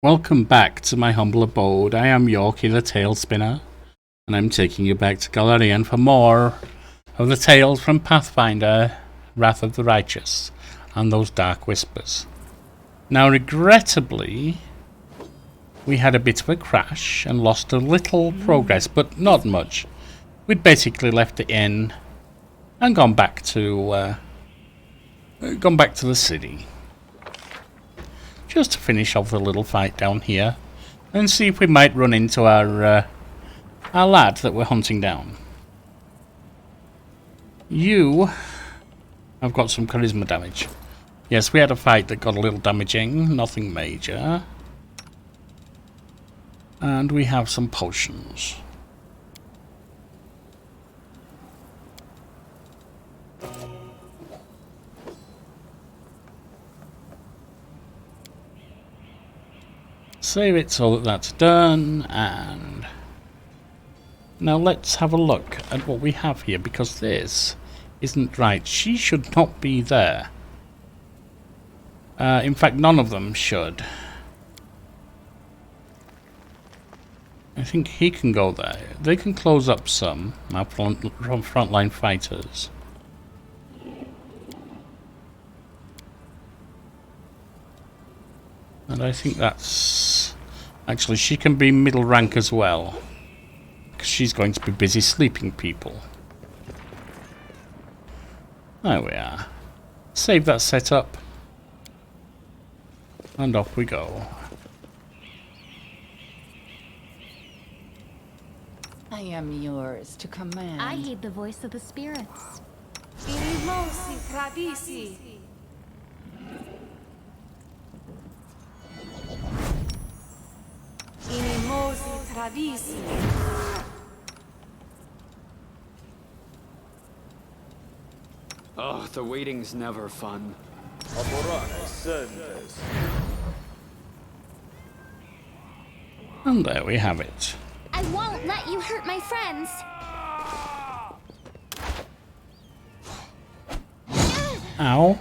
Welcome back to my humble abode. I am Yorkie the Tail Spinner, and I'm taking you back to Galarian for more of the tales from Pathfinder, Wrath of the Righteous, and those dark whispers. Now, regrettably, we had a bit of a crash and lost a little progress, but not much. We'd basically left the inn and gone back to the city. Just to finish off the little fight down here and see if we might run into our lad that we're hunting down. You have got some charisma damage. Yes, we had a fight that got a little damaging, nothing major. And we have some potions. Save it so that that's done, and now let's have a look at what we have here, because this isn't right. She should not be there. In fact, none of them should. I think he can go there. They can close up some frontline fighters. And I think that's... Actually, she can be middle rank as well, because she's going to be busy sleeping people. There we are. Save that setup. And off we go. I am yours to command. I heed the voice of the spirits. Oh, the waiting's never fun. And there we have it. I won't let you hurt my friends. Ow.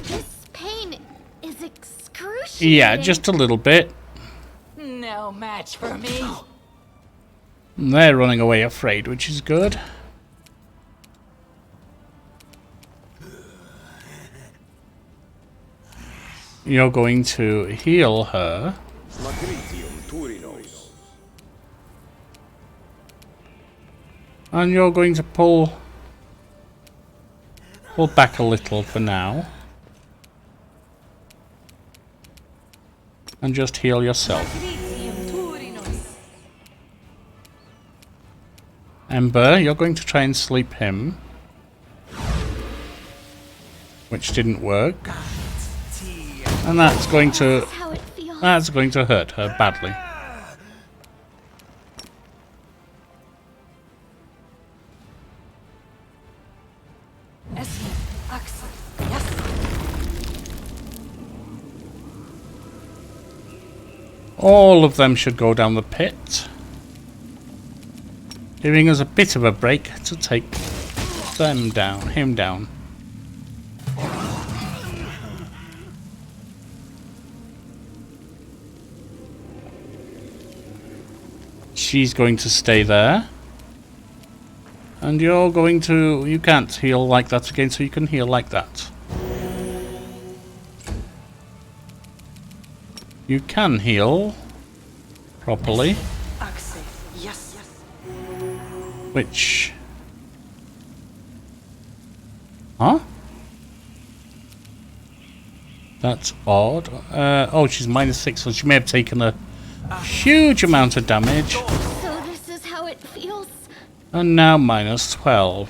This pain is excruciating. Yeah, just a little bit. No match for me. And they're running away afraid, which is good. You're going to heal her. And you're going to pull back a little for now. And just heal yourself. Ember, you're going to try and sleep him. Which didn't work. And that's going to hurt her badly. All of them should go down the pit, giving us a bit of a break to take him down. She's going to stay there. And you can't heal like that again, so you can heal like that. You can heal properly. Which... Huh? That's odd. Oh, she's -6, so she may have taken a huge amount of damage. So this is how it feels. And now -12.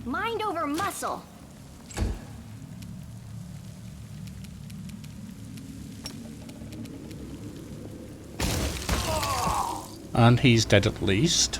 Mind over muscle. And he's dead at least.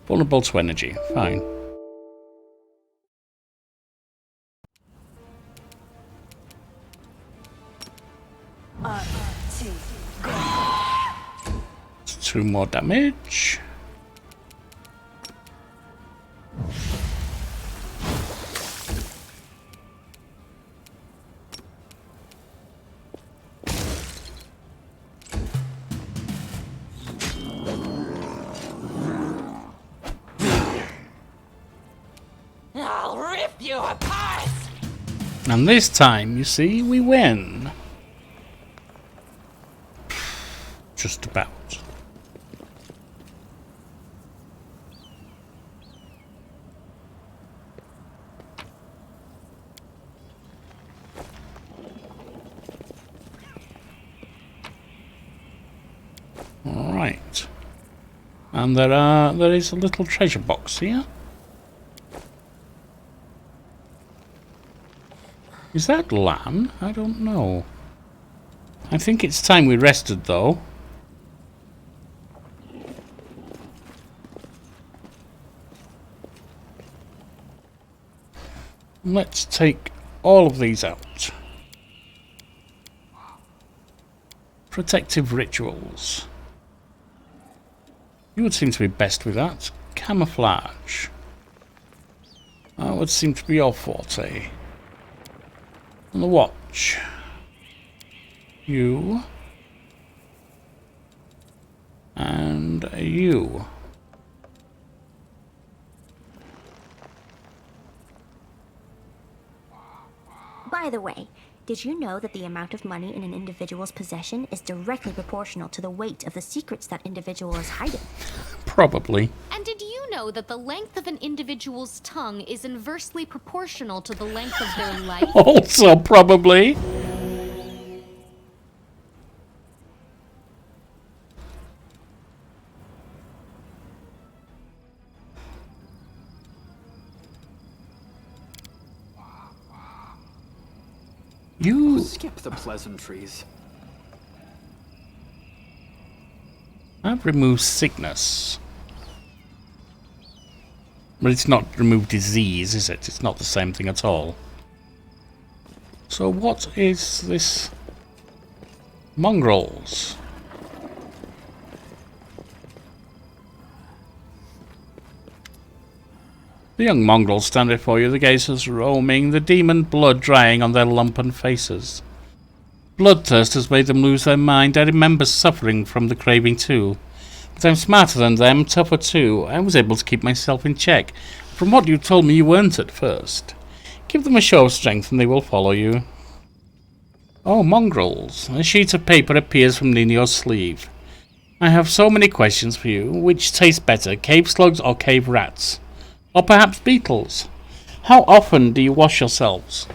Vulnerable to energy. Fine. It's 2 more damage. I'll rip you apart! And this time, you see, we win. Just about. Alright. And there is a little treasure box here. Is that Lan? I don't know. I think it's time we rested, though. Let's take all of these out. Protective rituals. You would seem to be best with that. Camouflage. That would seem to be your forte. And the watch. You. And you. By the way, did you know that the amount of money in an individual's possession is directly proportional to the weight of the secrets that individual is hiding? Probably. And did you know that the length of an individual's tongue is inversely proportional to the length of their life? Also, probably. You Skip the pleasantries. have removed sickness. But it's not removed disease, is it? It's not the same thing at all. So what is this? Mongrels. The young mongrels stand before you, the gazers roaming, the demon blood drying on their lumpen faces. Bloodthirst has made them lose their mind. I remember suffering from the craving too. But I'm smarter than them, tougher too. I was able to keep myself in check. From what you told me, you weren't at first. Give them a show of strength and they will follow you. Oh, mongrels. A sheet of paper appears from near your sleeve. I have so many questions for you. Which tastes better, cave slugs or cave rats? Or perhaps beetles? How often do you wash yourselves?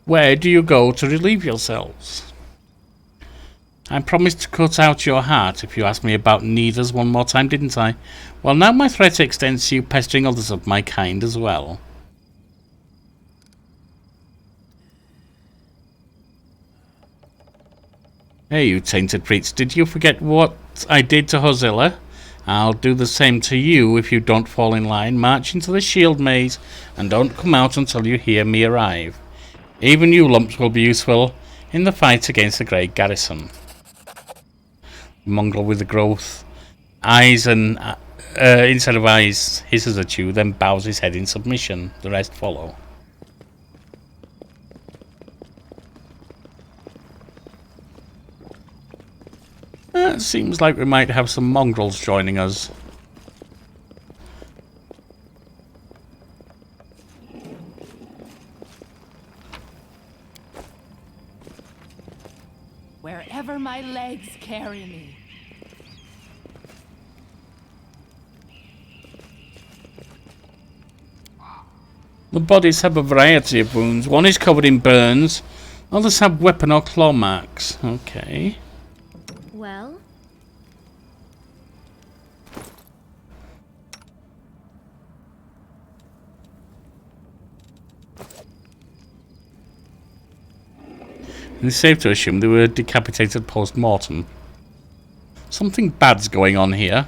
Where do you go to relieve yourselves? I promised to cut out your heart if you ask me about neithers one more time, didn't I? Well, now my threat extends to you pestering others of my kind as well. Hey, you tainted priest, did you forget what I did to Hozilla? I'll do the same to you if you don't fall in line. March into the shield maze and don't come out until you hear me arrive. Even you lumps will be useful in the fight against the Grey Garrison. Mongrel with the growth eyes and instead of eyes hisses at you, then bows his head in submission. The rest follow. It seems like we might have some mongrels joining us. Wherever my legs carry me. The bodies have a variety of wounds. One is covered in burns, others have weapon or claw marks. Okay. Well, It's safe to assume they were decapitated post-mortem. Something bad's going on here.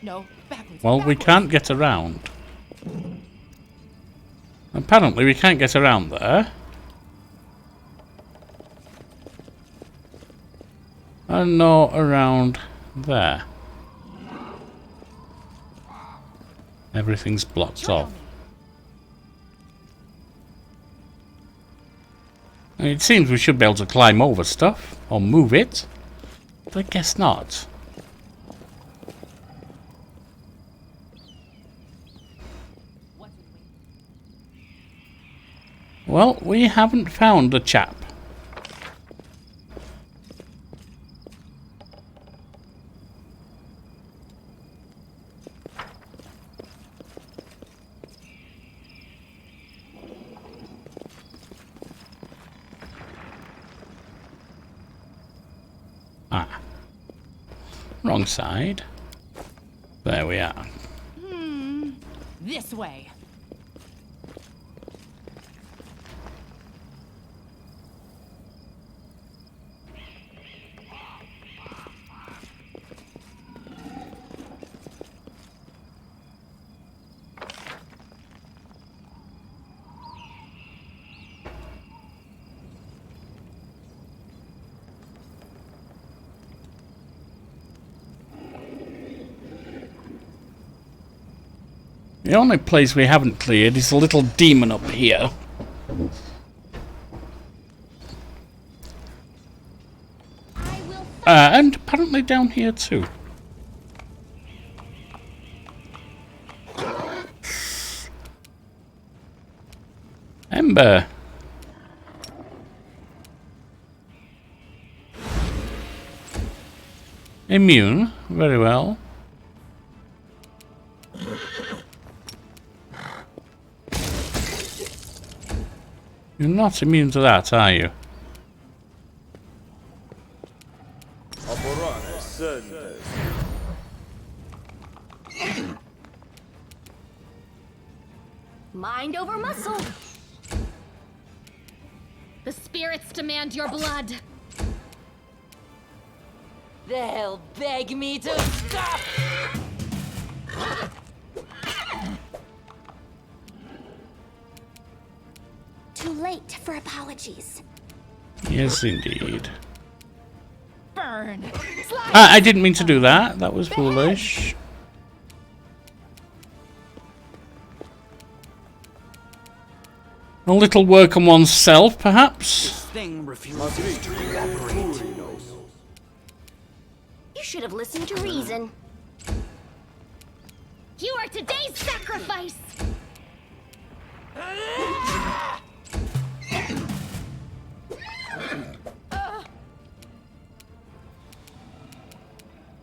No, backwards. Well, we backwards. can't get around. Apparently we can't get around there. And no around there. Everything's blocked off. It seems we should be able to climb over stuff, or move it, but I guess not. Well, we haven't found the chap. Ah. Wrong side. There we are. This way. The only place we haven't cleared is the little demon up here. And apparently down here too. Ember. Immune. Very well. You're not immune to that, are you? Mind over muscle. The spirits demand your blood. They'll beg me to stop. Too late for apologies. Yes, indeed. Burn. I didn't mean to do that. That was foolish. A little work on oneself, perhaps? Thing refuses to evaporate. You should have listened to reason. You are today's sacrifice.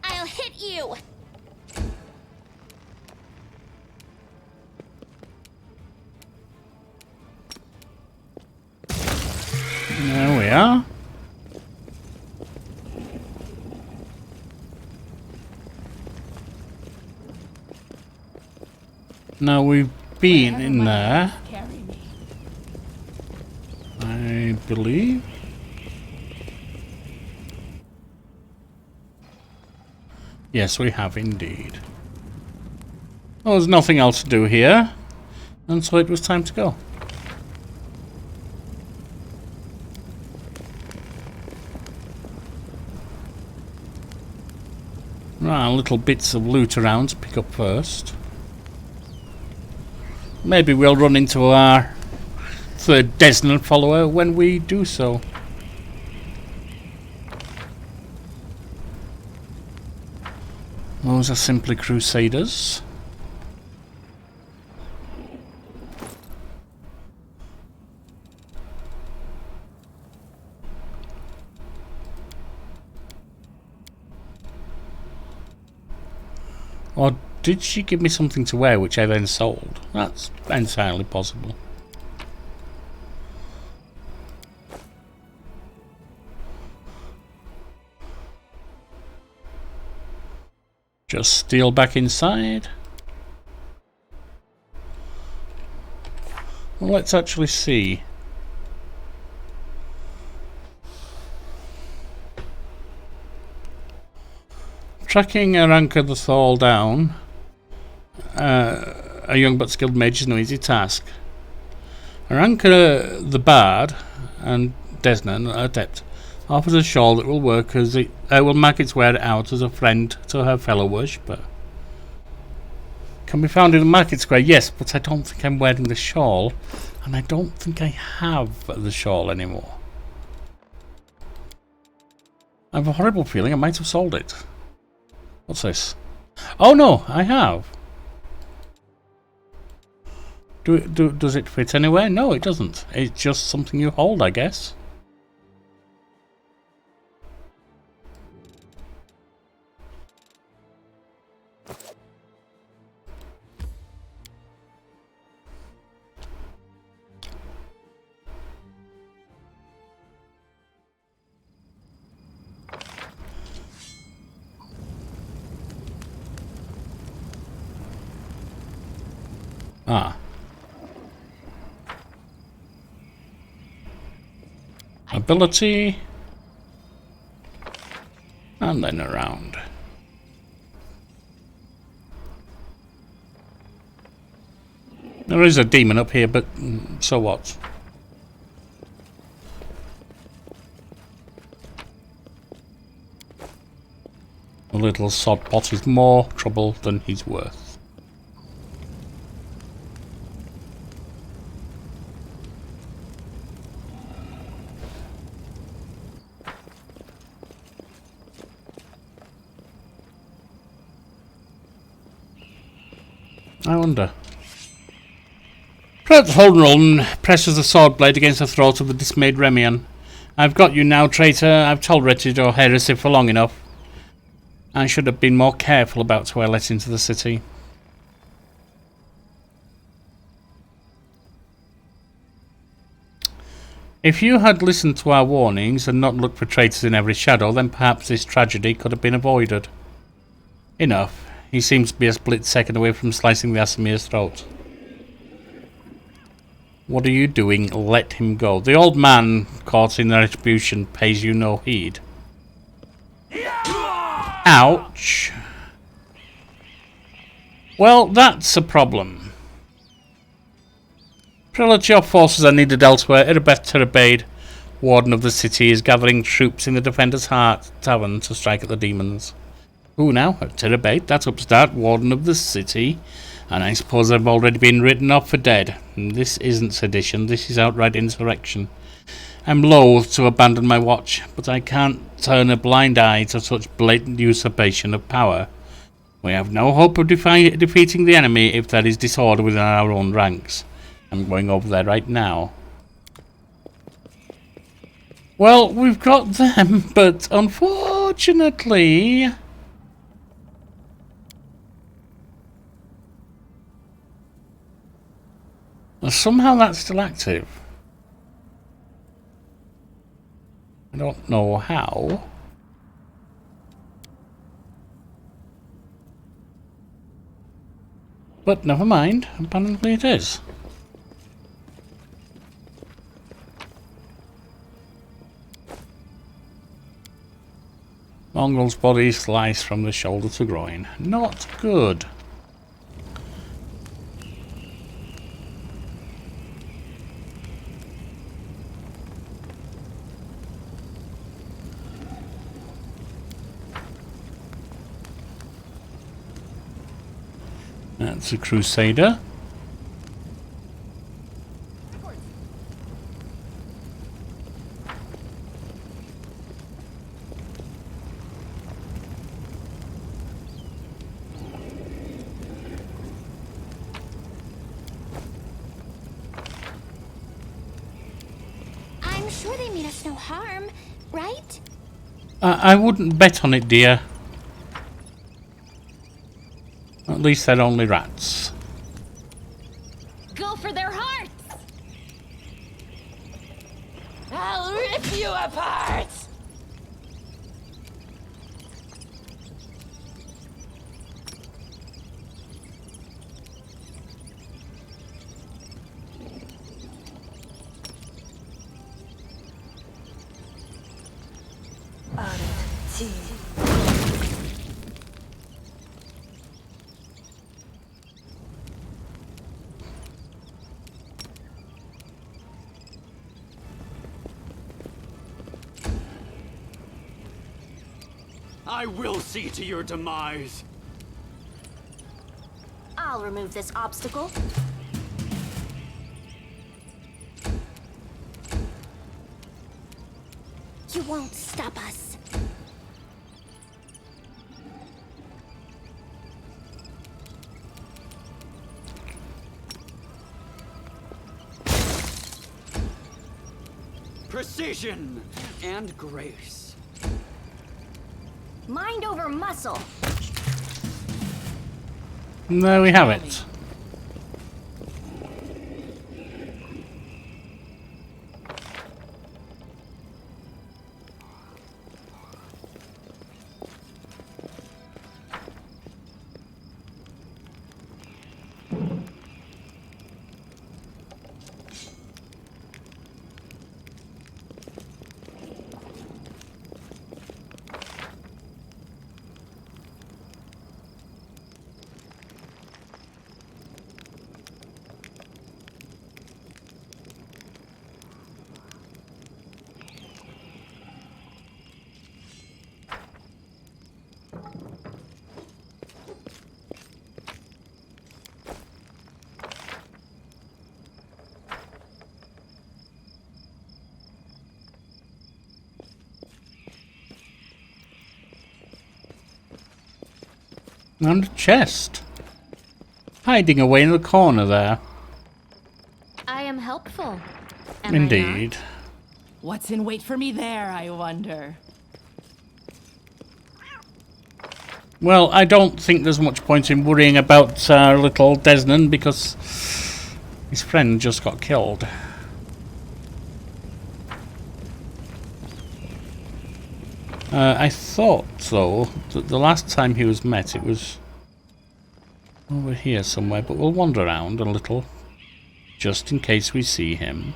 I'll hit you. There we are. Now we've been in there, Carry me. I believe. Yes, we have indeed. Well, there's nothing else to do here, and so it was time to go. Right, little bits of loot around to pick up first. Maybe we'll run into our third Desnan follower when we do so. Those are simply crusaders. Or did she give me something to wear which I then sold? That's entirely possible. Just steal back inside. Well, let's actually see. Tracking Aranka the Thal down, a young but skilled mage, is no easy task. Aranka the Bard and Desnan, an adept, offers a shawl that will work as it will mark its wearer out as a friend to her fellow worshipper. Can be found in the market square, yes, but I don't think I'm wearing the shawl, and I don't think I have the shawl anymore. I have a horrible feeling I might have sold it. What's this? Oh no, I have. Does it fit anywhere? No, it doesn't. It's just something you hold, I guess. Ah. Ability. And then around. There is a demon up here, but so what? The little sodpot is more trouble than he's worth. I wonder. Perhaps Holdenrollen presses the sword blade against the throat of the dismayed Remian. I've got you now, traitor. I've tolerated your heresy for long enough. I should have been more careful about who I let into the city. If you had listened to our warnings and not looked for traitors in every shadow, then perhaps this tragedy could have been avoided. Enough. He seems to be a split second away from slicing the Asamir's throat. What are you doing? Let him go. The old man, caught in the retribution, pays you no heed. Ouch. Well, that's a problem. Prelate, your forces are needed elsewhere. Irabeth Terabade, warden of the city, is gathering troops in the Defender's Heart Tavern to strike at the demons. Who now? Terabade, that's upstart, warden of the city. And I suppose I've already been written off for dead. This isn't sedition, this is outright insurrection. I'm loath to abandon my watch, but I can't turn a blind eye to such blatant usurpation of power. We have no hope of defeating the enemy if there is disorder within our own ranks. I'm going over there right now. Well, we've got them, but unfortunately... somehow that's still active. I don't know how. But never mind, apparently it is. Mongrel's body sliced from the shoulder to groin. Not good. That's a Crusader. I'm sure they mean us no harm, right? I wouldn't bet on it, dear. At least they're only rats. Go for their hearts! I'll rip you apart! I will see to your demise. I'll remove this obstacle. You won't stop us. Precision and grace. Mind over muscle. There we have it. And a chest. Hiding away in the corner there. I am helpful. Am Indeed. What's in wait for me there, I wonder? Well, I don't think there's much point in worrying about little Desnan because his friend just got killed. I thought, though, that the last time he was met, it was over here somewhere, but we'll wander around a little, just in case we see him.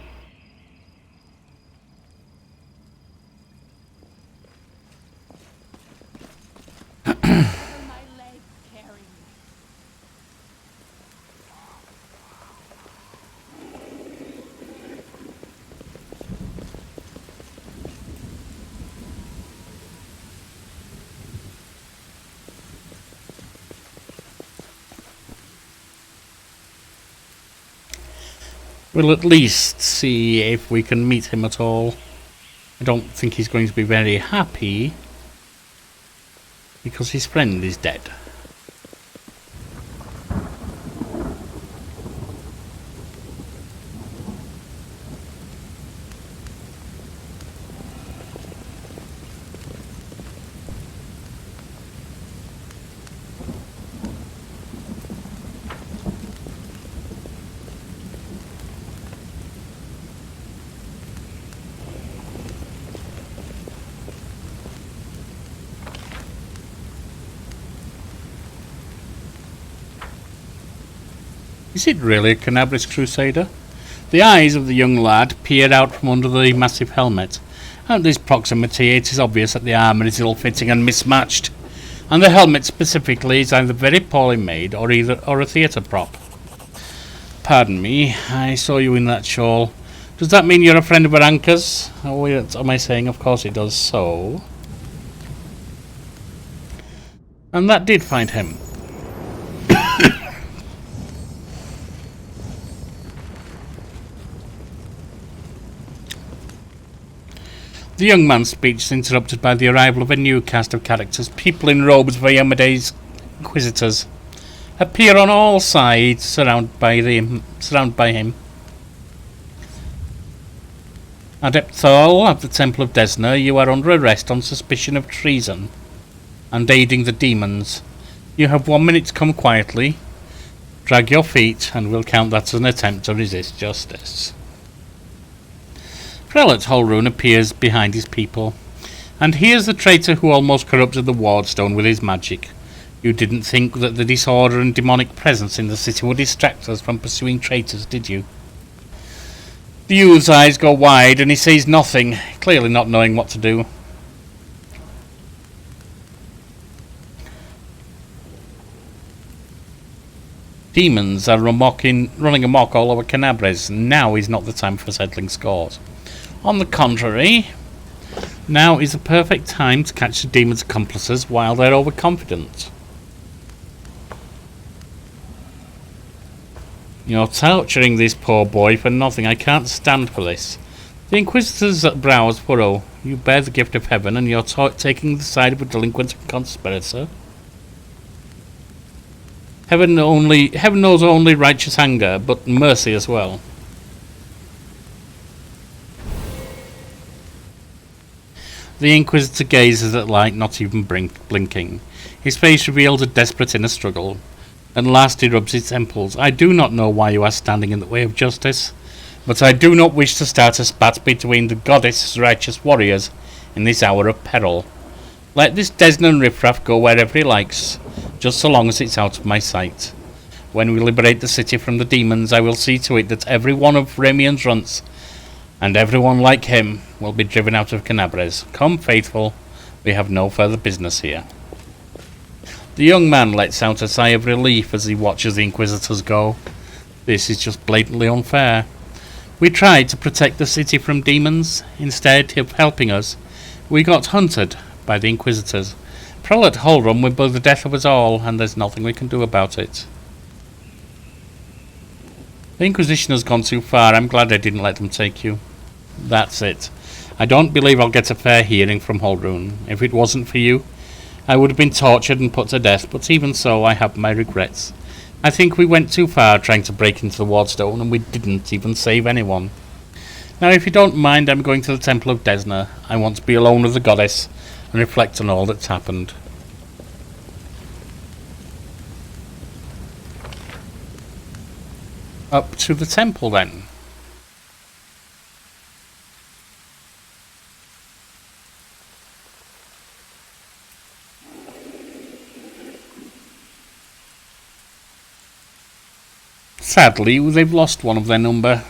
We'll at least see if we can meet him at all. I don't think he's going to be very happy because his friend is dead. Is it really a Canabris Crusader? The eyes of the young lad peered out from under the massive helmet. At this proximity it is obvious that the armour is ill-fitting and mismatched, and the helmet specifically is either very poorly made or a theatre prop. Pardon me, I saw you in that shawl. Does that mean you're a friend of Baranka's? Oh, what am I saying? Of course it does, so... And that did find him. The young man's speech is interrupted by the arrival of a new cast of characters. People in robes for Yamade's inquisitors appear on all sides, surrounded by him. Adept Thal of the Temple of Desna, you are under arrest on suspicion of treason and aiding the demons. You have 1 minute to come quietly, drag your feet, and we'll count that as an attempt to resist justice. Prelate Holroon appears behind his people, and here's the traitor who almost corrupted the wardstone with his magic. You didn't think that the disorder and demonic presence in the city would distract us from pursuing traitors, did you? The youth's eyes go wide and he sees nothing, clearly not knowing what to do. Demons are running amok all over Canabres. Now is not the time for settling scores. On the contrary, Now is the perfect time to catch the demon's accomplices while they're overconfident. You're torturing this poor boy for nothing. I can't stand for this. The Inquisitor's brows furrow. You bear the gift of heaven, and you're taking the side of a delinquent and conspirator. Heaven knows only righteous anger, but mercy as well. The Inquisitor gazes at light, not even blinking. His face reveals a desperate inner struggle. At last he rubs his temples. I do not know why you are standing in the way of justice, but I do not wish to start a spat between the goddess' righteous warriors in this hour of peril. Let this Desnan riffraff go wherever he likes, just so long as it's out of my sight. When we liberate the city from the demons, I will see to it that every one of Ramian's runts, and everyone like him, will be driven out of Canabres. Come, faithful, we have no further business here. The young man lets out a sigh of relief as he watches the Inquisitors go. This is just blatantly unfair. We tried to protect the city from demons. Instead of helping us, we got hunted by the Inquisitors. Prelate Holram will be the death of us all, and there's nothing we can do about it. The Inquisition has gone too far. I'm glad I didn't let them take you. That's it. I don't believe I'll get a fair hearing from Holrun. If it wasn't for you, I would have been tortured and put to death, but even so, I have my regrets. I think we went too far trying to break into the Wardstone, and we didn't even save anyone. Now, if you don't mind, I'm going to the Temple of Desna. I want to be alone with the goddess and reflect on all that's happened. Up to the temple, then. Sadly, they've lost one of their number.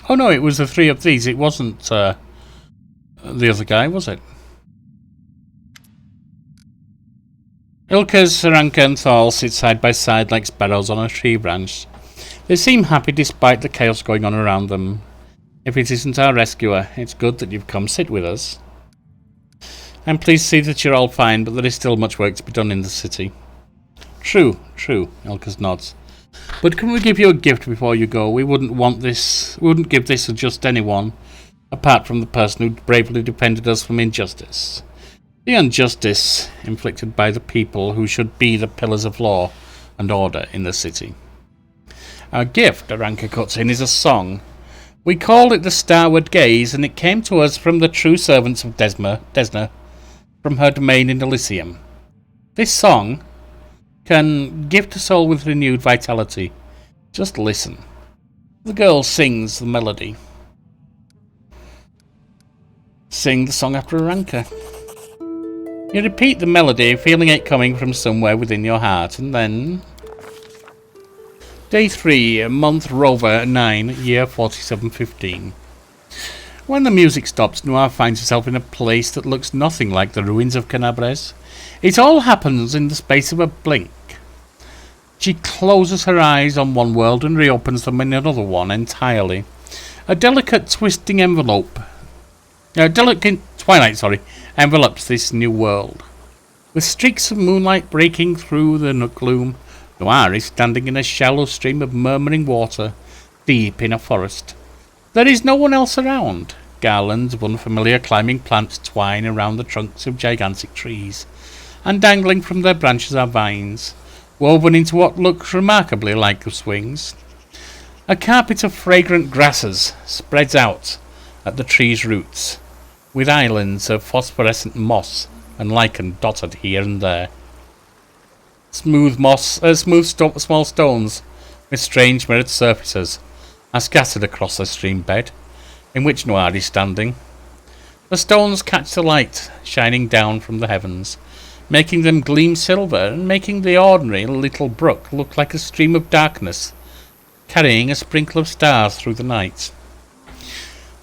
Oh no, it was the three of these. It wasn't the other guy, was it? Ilkes, Saranka and Thal sit side by side like sparrows on a tree branch. They seem happy despite the chaos going on around them. If it isn't our rescuer, it's good that you've come sit with us. I'm pleased to see that you're all fine, but there is still much work to be done in the city. True, Ilkes nods. But can we give you a gift before you go? We wouldn't give this to just anyone, apart from the person who bravely defended us from injustice. The injustice inflicted by the people who should be the pillars of law and order in the city. Our gift, Aranka cuts in, is a song. We called it the Starward Gaze, and it came to us from the true servants of Desna, from her domain in Elysium. This song can gift us all with renewed vitality. Just listen. The girl sings the melody. Sing the song after Aranka. You repeat the melody, feeling it coming from somewhere within your heart, and then... Day 3, month Rover 9, year 4715. When the music stops, Noir finds herself in a place that looks nothing like the ruins of Canabres. It all happens in the space of a blink. She closes her eyes on one world and reopens them in another one entirely. A delicate twilight envelops this new world. With streaks of moonlight breaking through the gloom, Noir is standing in a shallow stream of murmuring water, deep in a forest. There is no one else around. Garlands of unfamiliar climbing plants twine around the trunks of gigantic trees, and dangling from their branches are vines, woven into what looks remarkably like the swings. A carpet of fragrant grasses spreads out at the tree's roots, with islands of phosphorescent moss and lichen dotted here and there. Small stones with strange mirrored surfaces are scattered across the stream bed in which Noir is standing. The stones catch the light shining down from the heavens, making them gleam silver and making the ordinary little brook look like a stream of darkness, carrying a sprinkle of stars through the night.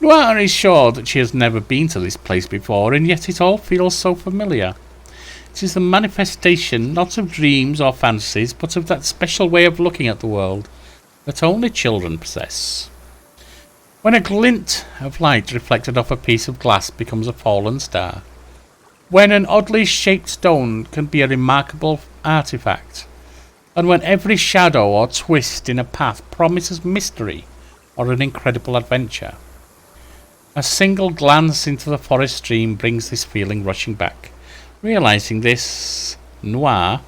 Noir is sure that she has never been to this place before, and yet it all feels so familiar. It is the manifestation not of dreams or fantasies, but of that special way of looking at the world that only children possess. When a glint of light reflected off a piece of glass becomes a fallen star. When an oddly shaped stone can be a remarkable artifact. And when every shadow or twist in a path promises mystery or an incredible adventure. A single glance into the forest stream brings this feeling rushing back. Realizing this, Noir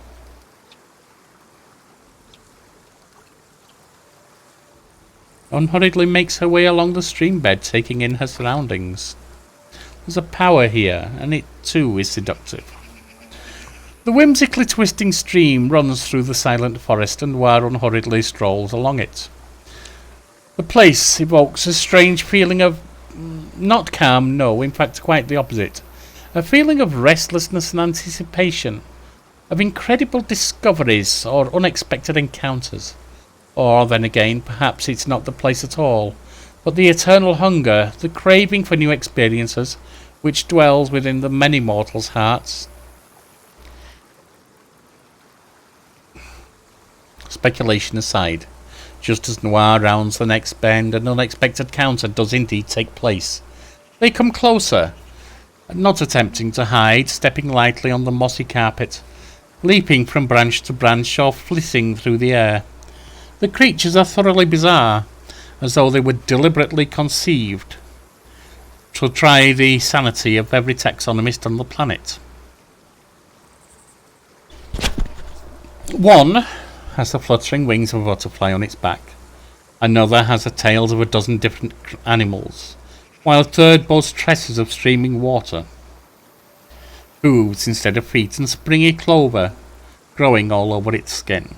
unhurriedly makes her way along the stream bed, taking in her surroundings. There's a power here, and it too is seductive. The whimsically twisting stream runs through the silent forest, and Noir unhurriedly strolls along it. The place evokes a strange feeling of not calm, no, in fact quite the opposite. A feeling of restlessness and anticipation, of incredible discoveries or unexpected encounters. Or, then again, perhaps it's not the place at all, but the eternal hunger, the craving for new experiences, which dwells within the many mortals' hearts. Speculation aside, just as Noir rounds the next bend, an unexpected encounter does indeed take place. They come closer, not attempting to hide, stepping lightly on the mossy carpet, leaping from branch to branch or flitting through the air. The creatures are thoroughly bizarre, as though they were deliberately conceived to try the sanity of every taxonomist on the planet. One has the fluttering wings of a butterfly on its back. Another has the tails of a dozen different animals, while a third boasts tresses of streaming water, hooves instead of feet, and springy clover growing all over its skin.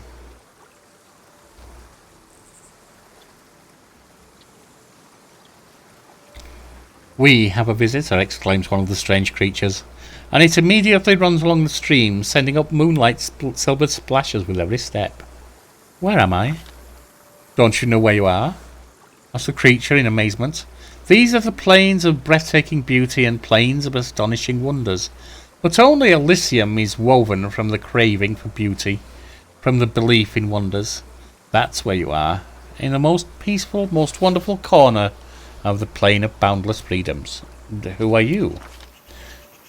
"We have a visitor," exclaims one of the strange creatures, and it immediately runs along the stream, sending up moonlight silver splashes with every step. "Where am I?" "Don't you know where you are?" asked the creature in amazement. "These are the plains of breathtaking beauty and plains of astonishing wonders. But only Elysium is woven from the craving for beauty, from the belief in wonders. That's where you are, in the most peaceful, most wonderful corner of the plain of boundless freedoms. And who are you?"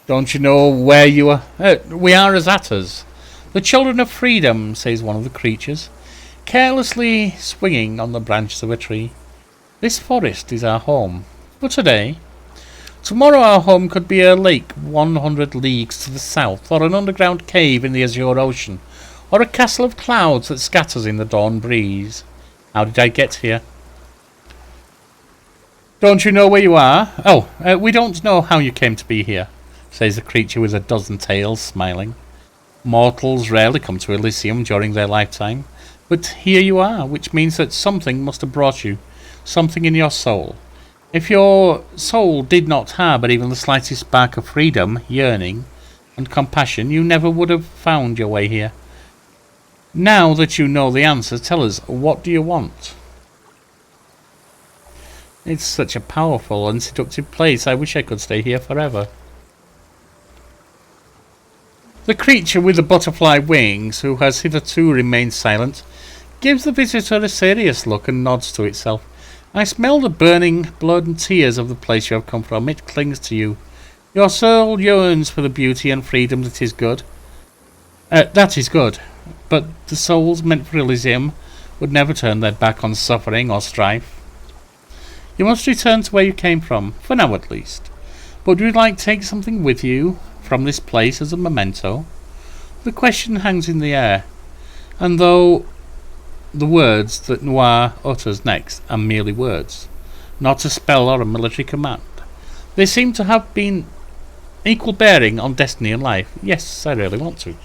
"Don't you know where you are?" "We are Azatas, the children of freedom," says one of the creatures, carelessly swinging on the branches of a tree. "This forest is our home for today. Tomorrow our home could be a lake 100 leagues to the south, or an underground cave in the azure ocean, or a castle of clouds that scatters in the dawn breeze. How did I get here?" "Don't you know where you are?" We don't know how you came to be here," says the creature with a dozen tails, smiling. "Mortals rarely come to Elysium during their lifetime, but here you are, which means that something must have brought you, something in your soul. If your soul did not harbour even the slightest spark of freedom, yearning, and compassion, you never would have found your way here. Now that you know the answer, tell us, what do you want?" "It's such a powerful and seductive place. I wish I could stay here forever." The creature with the butterfly wings, who has hitherto remained silent, gives the visitor a serious look and nods to itself. "I smell the burning blood and tears of the place you have come from. It clings to you. Your soul yearns for the beauty and freedom that is good. That is good. But the souls meant for Elysium would never turn their back on suffering or strife. You must return to where you came from, for now at least. But would you like to take something with you from this place as a memento?" The question hangs in the air, and though the words that Noir utters next are merely words, not a spell or a military command, they seem to have been equal bearing on destiny and life. "Yes, I really want to."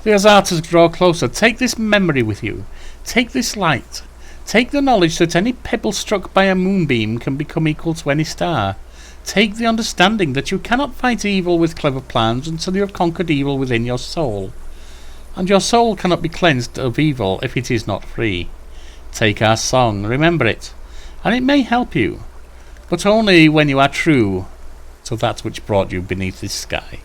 The Azatas draw closer. "Take this memory with you. Take this light. Take the knowledge that any pebble struck by a moonbeam can become equal to any star. Take the understanding that you cannot fight evil with clever plans until you have conquered evil within your soul. And your soul cannot be cleansed of evil if it is not free. Take our song, remember it, and it may help you, but only when you are true to that which brought you beneath this sky.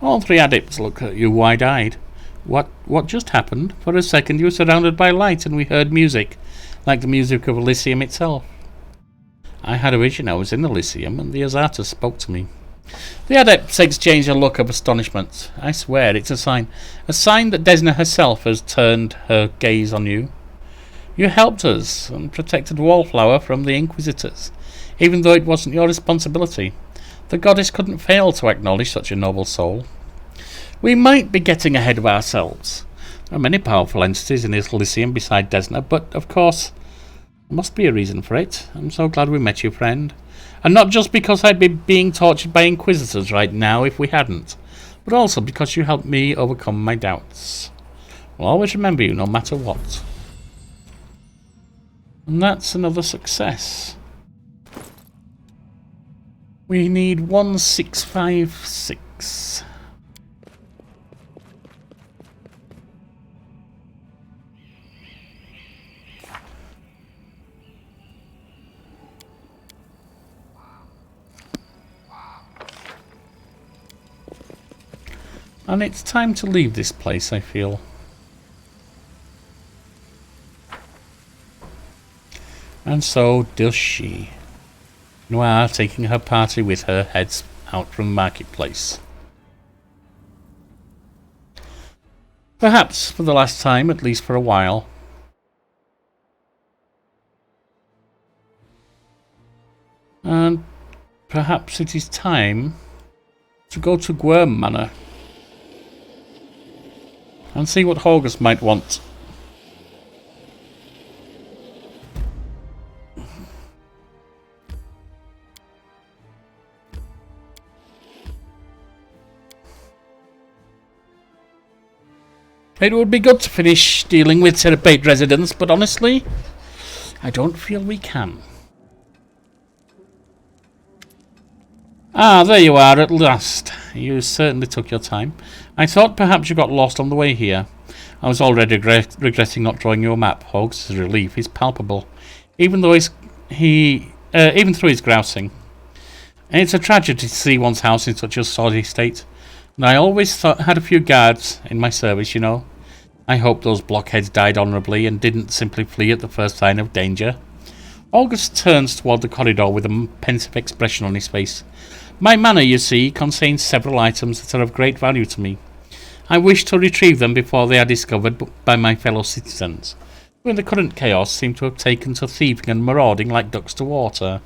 All three adepts look at you wide-eyed. What just happened? For a second you were surrounded by light and we heard music, like the music of Elysium itself. I had a vision I was in Elysium and the Azata spoke to me. The adepts exchanged a look of astonishment. I swear it's a sign that Desna herself has turned her gaze on you. You helped us and protected Wallflower from the Inquisitors, even though it wasn't your responsibility. The goddess couldn't fail to acknowledge such a noble soul. We might be getting ahead of ourselves. There are many powerful entities in Elysium beside Desna, but of course there must be a reason for it. I'm so glad we met you, friend. And not just because I'd be being tortured by Inquisitors right now if we hadn't, but also because you helped me overcome my doubts. I'll always remember you no matter what. And that's another success. We need 1656. And it's time to leave this place, I feel. And so does she. Noir, taking her party with her, heads out from the marketplace. Perhaps for the last time, at least for a while. And perhaps it is time to go to Gwyrm Manor and see what Horgus might want. It would be good to finish dealing with Terabate residents, but honestly, I don't feel we can. Ah, there you are at last. You certainly took your time. I thought perhaps you got lost on the way here. I was already regretting not drawing you a map. Hogg's relief is palpable, even through his grousing. And it's a tragedy to see one's house in such a sorry state. And I always had a few guards in my service, you know. I hope those blockheads died honourably and didn't simply flee at the first sign of danger. August turns toward the corridor with a pensive expression on his face. My manor, you see, contains several items that are of great value to me. I wish to retrieve them before they are discovered by my fellow citizens, who in the current chaos seem to have taken to thieving and marauding like ducks to water.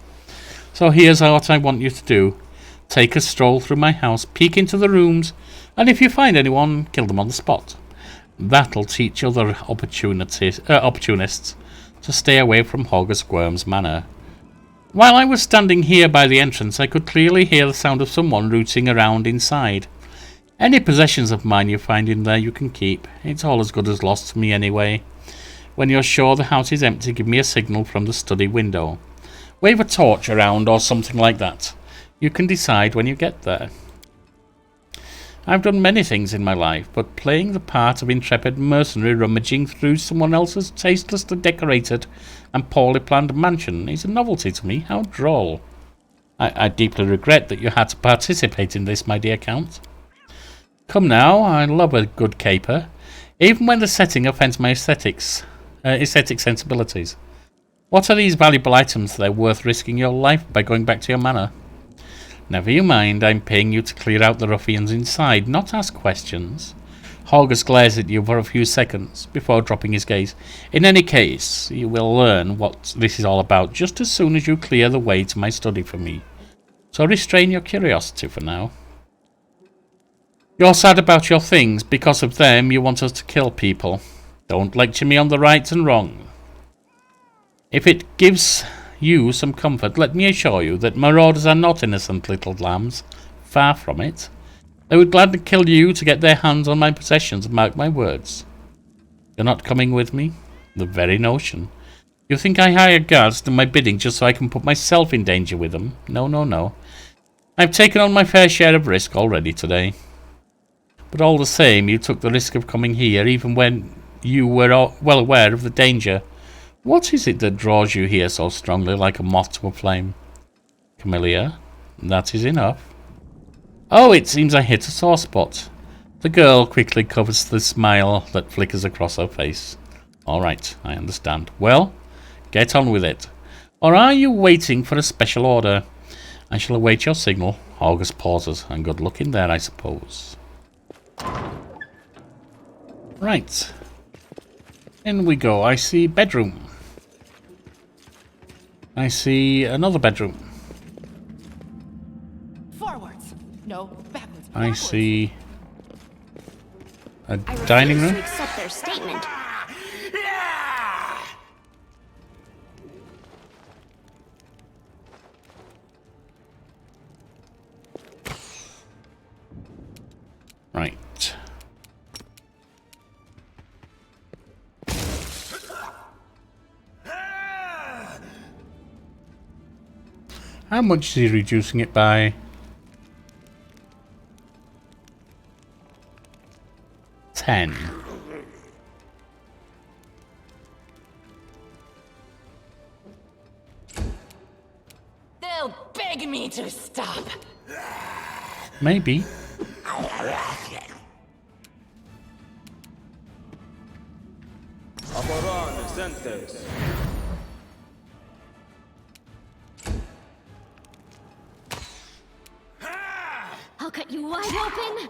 So here's what I want you to do. Take a stroll through my house, peek into the rooms, and if you find anyone, kill them on the spot. That'll teach other opportunists to stay away from Horgus Gwyrm's manor. While I was standing here by the entrance, I could clearly hear the sound of someone rooting around inside. Any possessions of mine you find in there you can keep. It's all as good as lost to me anyway. When you're sure the house is empty, give me a signal from the study window. Wave a torch around or something like that. You can decide when you get there. I've done many things in my life, but playing the part of intrepid mercenary rummaging through someone else's tastelessly decorated and poorly planned mansion is a novelty to me. How droll. I deeply regret that you had to participate in this, my dear Count. Come now, I love a good caper, even when the setting offends my aesthetic sensibilities. What are these valuable items that are worth risking your life by going back to your manor? Never you mind, I'm paying you to clear out the ruffians inside, not ask questions. Horgus glares at you for a few seconds before dropping his gaze. In any case, you will learn what this is all about just as soon as you clear the way to my study for me. So restrain your curiosity for now. You're sad about your things. Because of them, you want us to kill people. Don't lecture me on the right and wrong. If it gives you some comfort, let me assure you that marauders are not innocent little lambs. Far from it. They would gladly kill you to get their hands on my possessions, mark my words. You're not coming with me? The very notion. You think I hired guards to do my bidding just so I can put myself in danger with them? No, no, no. I've taken on my fair share of risk already today. But all the same, you took the risk of coming here even when you were well aware of the danger. What is it that draws you here so strongly like a moth to a flame? Camellia, that is enough. Oh, it seems I hit a sore spot. The girl quickly covers the smile that flickers across her face. All right, I understand. Well, get on with it. Or are you waiting for a special order? I shall await your signal. August pauses, and good luck in there, I suppose. Right. In we go. I see bedroom. I see another bedroom. Forwards. No, backwards. I Backwards. see a I dining refuse room. to accept their statement. Right. How much is he reducing it by? 10. They'll beg me to stop. Maybe. I'll cut you wide open.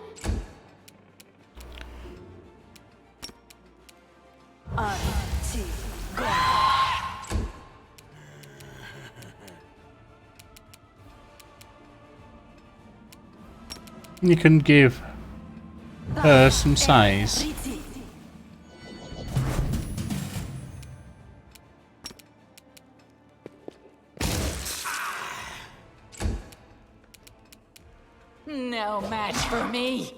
You can give her some size. No match for me.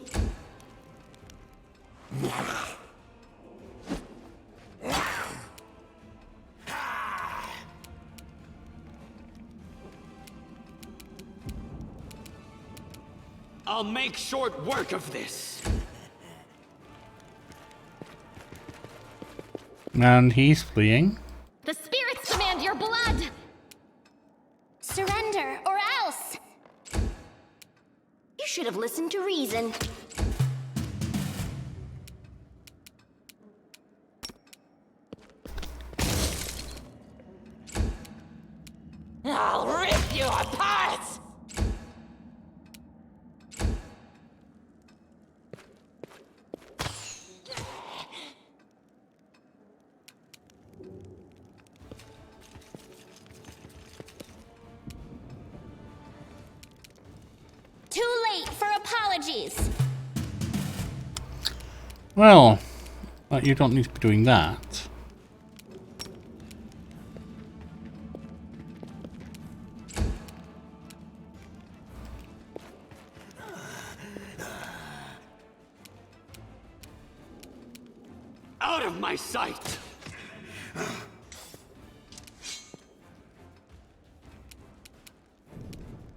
I'll make short work of this. And he's fleeing. The spirits demand your blood. Surrender, or else! You should have listened to reason. I'll rip you apart. Too late for apologies. Well, you don't need to be doing that. Out of my sight!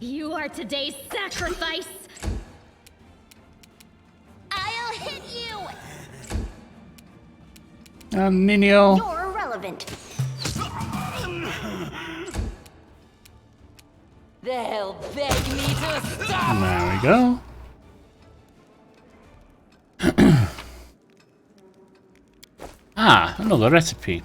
You are today's sacrifice. I'll hit you! And Nino. You're irrelevant. They'll beg me to stop. There we go. Ah, another recipe.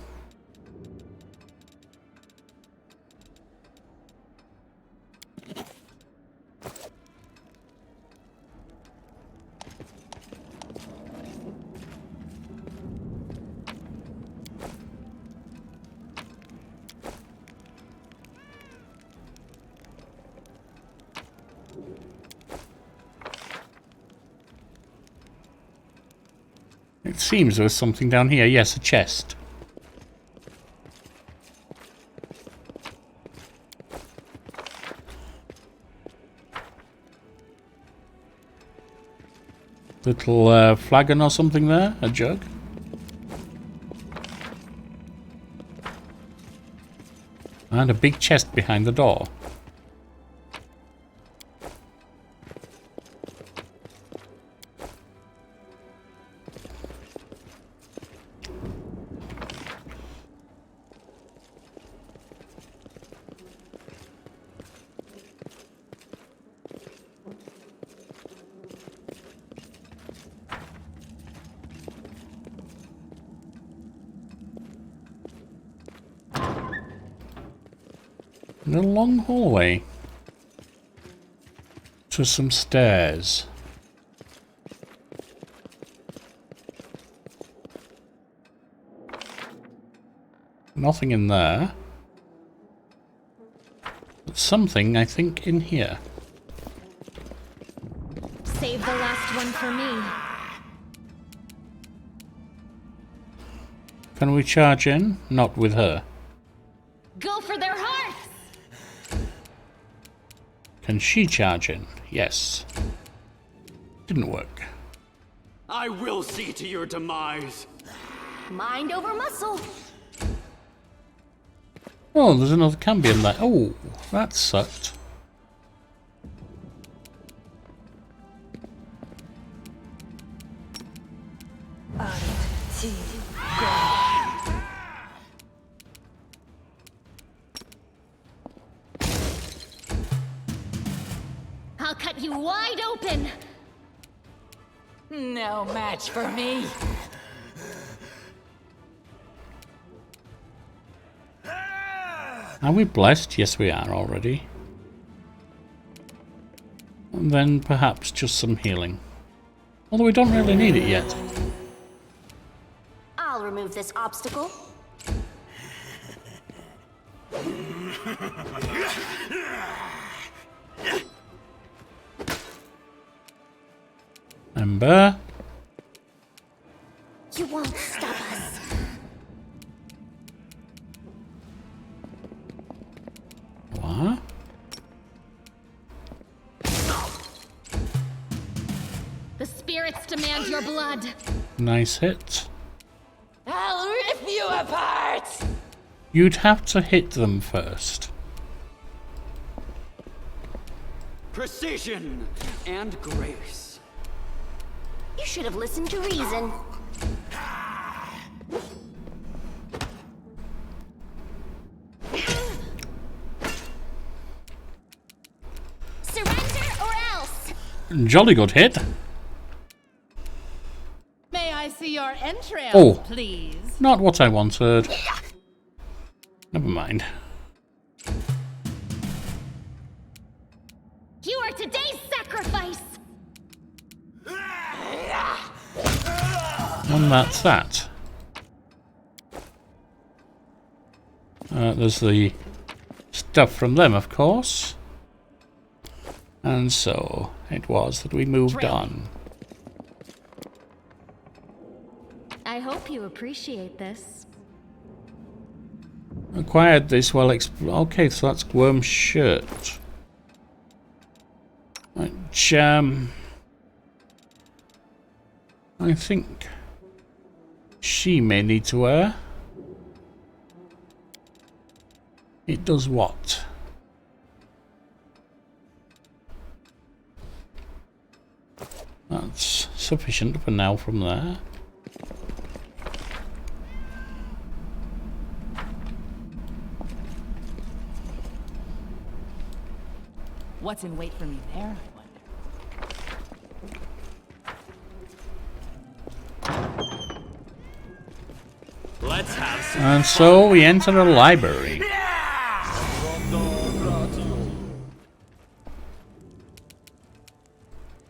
It seems there was something down here. Yes, a chest. Little flagon or something there. A jug. And a big chest behind the door. And a long hallway to some stairs. Nothing in there. But something, I think, in here. Save the last one for me. Can we charge in? Not with her. Go for their hearts! Can she charge in? Yes. Didn't work. I will see to your demise. Mind over muscle. Oh, there's another cambion there. Oh, that sucked. I'll cut you wide open! No match for me. Are we blessed? Yes, we are already. And then perhaps just some healing. Although we don't really need it yet. I'll remove this obstacle. Ember. You won't stop us. What? The spirits demand your blood. Nice hit. I'll rip you apart! You'd have to hit them first. Precision and grace. You should have listened to reason. Surrender or else! Jolly good hit. May I see your entrails, Oh. please? Not what I wanted. Never mind. You are today's sacrifice! And that's that. There's the stuff from them, of course. And so it was that we moved on. I hope you appreciate this. Acquired this while okay, so that's Worm's shirt. Which, I think she may need to wear. It does what? That's sufficient for now from there. What's in wait for me there, I wonder? Let's have some. And so we enter a library.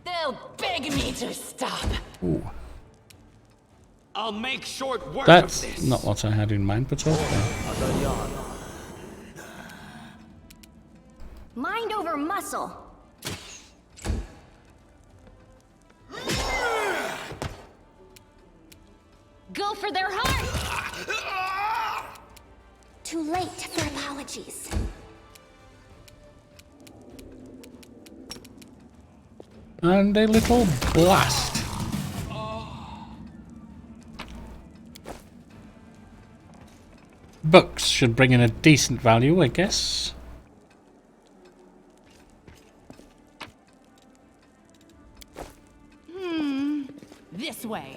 They'll beg me to stop. Ooh, I'll make short work that's of this. not what I had in mind, but okay. Mind over muscle. Go for their heart! Too late for apologies. And a little blast. Books. should bring in a decent value, I guess. This way.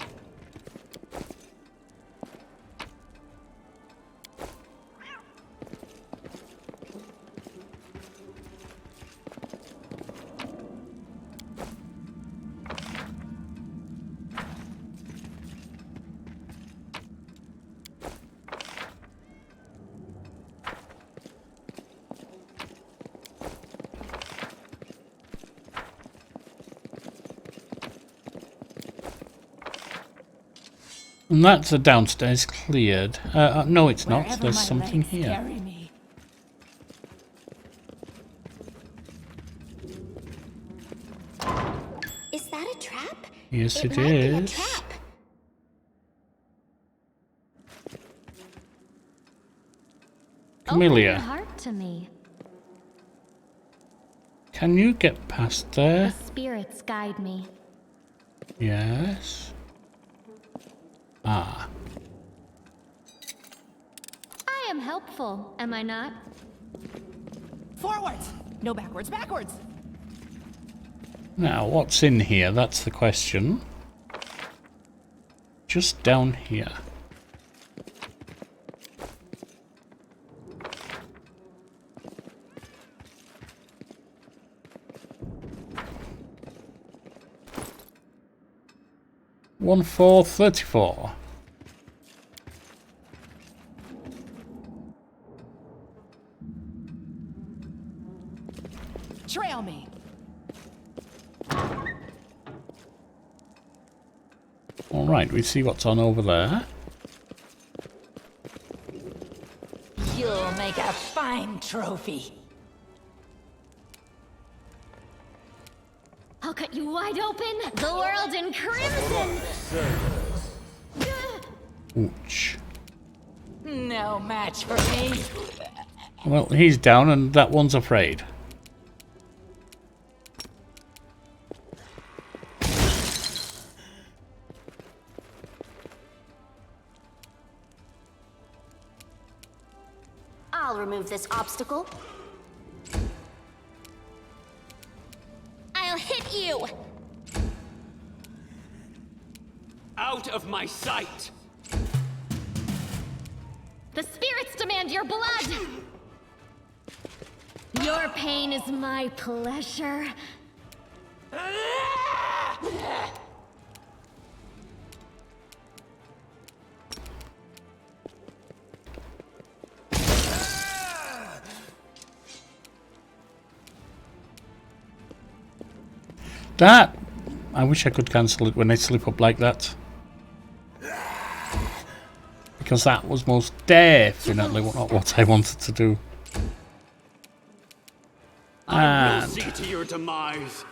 And that's a downstairs cleared. No, it's not. Wherever There's my something legs here. carry me. Is that a trap? Yes, it might be a is. trap. Open your Camellia, heart to me. can you get past The there? spirits guide me. Yes. Ah. I am helpful, am I not? Forwards! No backwards, backwards! Now, what's in here? That's the question. Just down here. One 434. Trail me. All right, we see what's on over there. You'll make a fine trophy. I'll cut you wide open, the world in crimson! Ouch. No match for me. Well, he's down and that one's afraid. I'll remove this obstacle. I'll hit you! Out of my sight! The spirits demand your blood! Your pain is my pleasure. That! I wish I could cancel it when they slip up like that. Because that was most definitely not what I wanted to do. I will And see to your demise.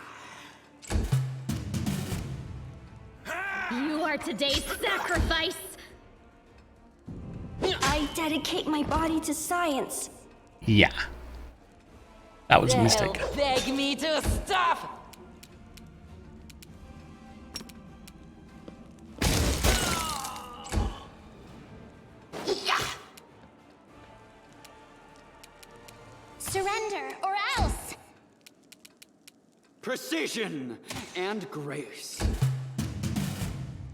You are today's sacrifice! I dedicate my body to science. yeah. That was a They'll mistake. beg me to stop. Surrender, or else! Precision and grace.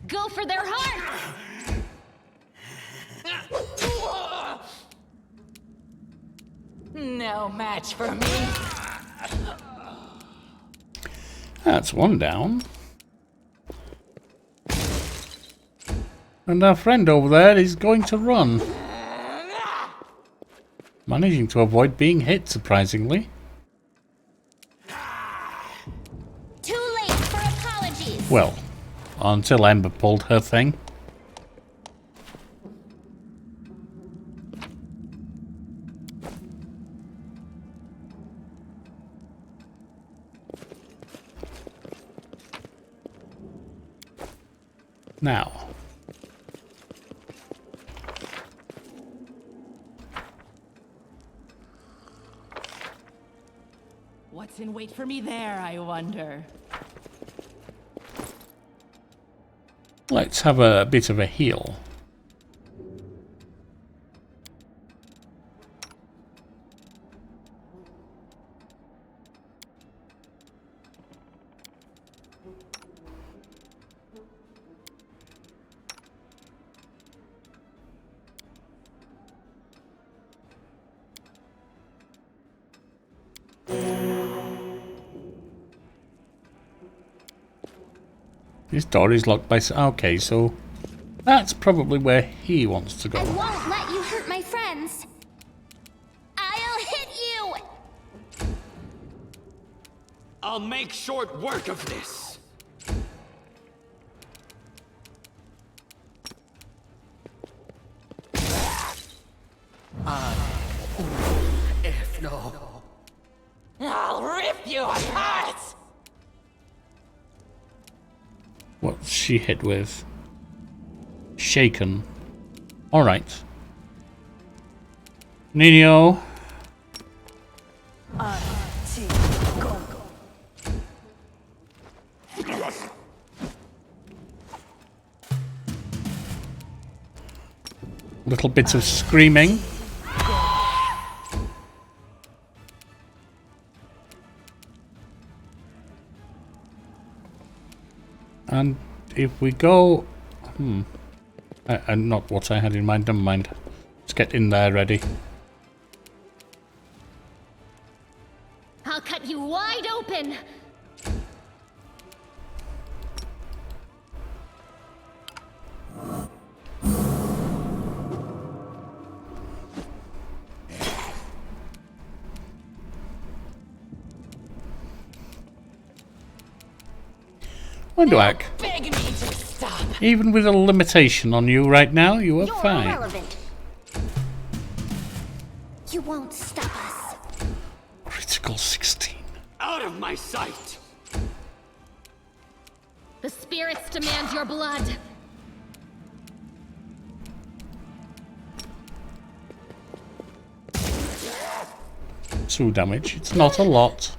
Go for their heart! No match for me. That's one down. And our friend over there is going to run. Managing to avoid being hit, surprisingly. Too late for apologies! Well, until Ember pulled her thing. Now, What's in wait for me there, I wonder? let's have a bit of a heal. This door is locked by... Okay, so that's probably where he wants to go. I won't let you hurt my friends. I'll hit you! I'll make short work of this. If no. I'll rip you apart! What's she hit with? Shaken. Alright. Nino. Little bits of screaming. And if we go... not what I had in mind, never mind. Let's get in there ready. I'll cut you wide open. Wenduak, Beg me to stop. even with a limitation on you right now, you are You're fine. irrelevant. You won't stop us. Critical 16. Out of my sight. The spirits demand your blood. Two damage. It's not a lot.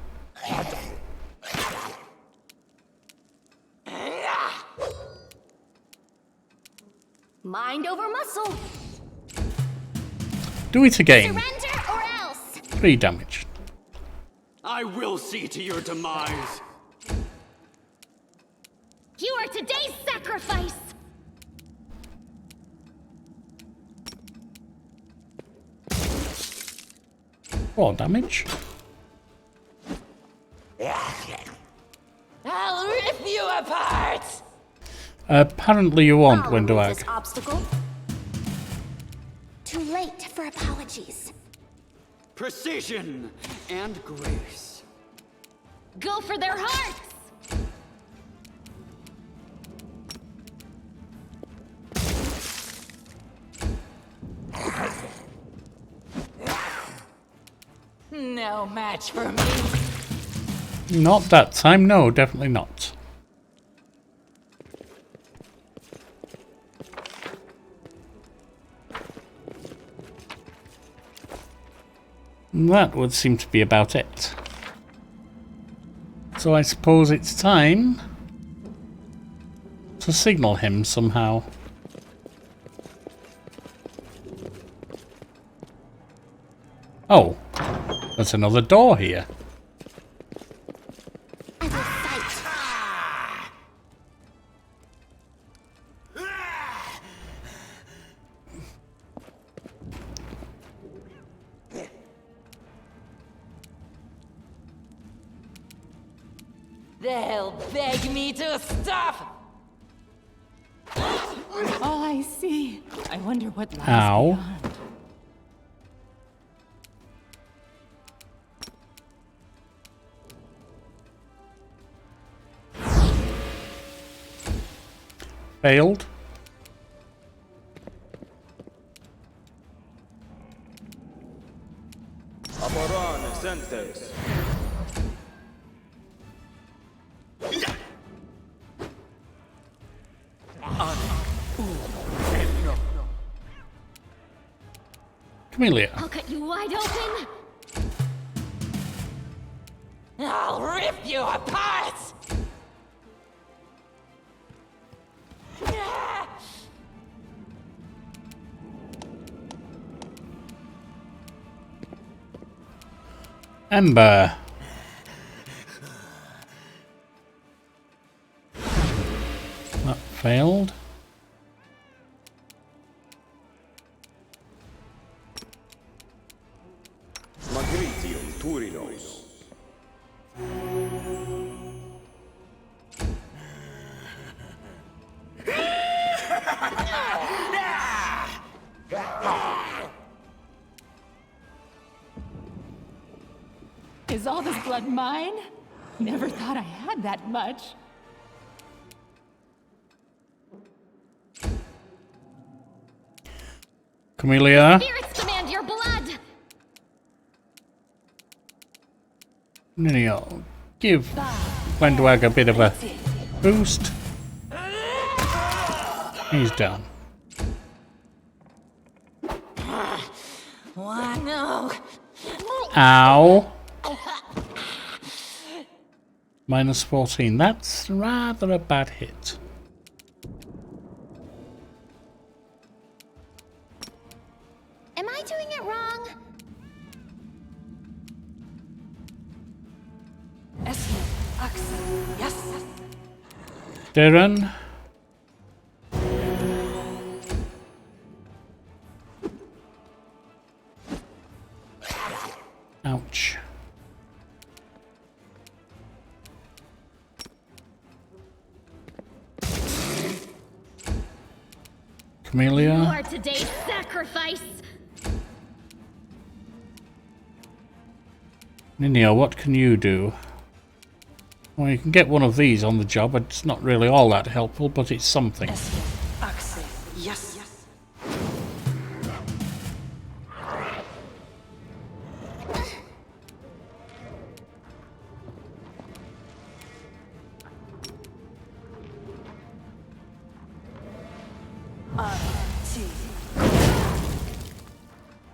Mind over muscle. Do it again. Surrender or else. 3 damage. I will see to your demise. You are today's sacrifice. 4 damage. I'll rip you apart! Apparently you won't, I'll remove Wenduak. this obstacle. Too late for apologies. Precision and grace. Go for their hearts. No match for me. Not that time, no, definitely not. That would seem to be about it. So I suppose it's time to signal him somehow. Oh, there's another door here. I will fight. They'll beg me to stop! Oh, I see. I wonder what lies Ow. beyond. Failed. Amoran sentence. Camellia. I'll cut you wide open. I'll rip you apart! Ember. That failed. Magritium Turinos. Is all this blood mine? Never thought I had that much. Camellia. Spirits demand your blood! Ninio, give Wendwag a bit of a boost. He's down. What? No. Ow. Minus 14. That's rather a bad hit. Am I doing it wrong? Darren. Ouch. Camellia. You are today's sacrifice! Ninio, what can you do? Well, you can get one of these on the job. It's not really all that helpful, but it's something. Yes.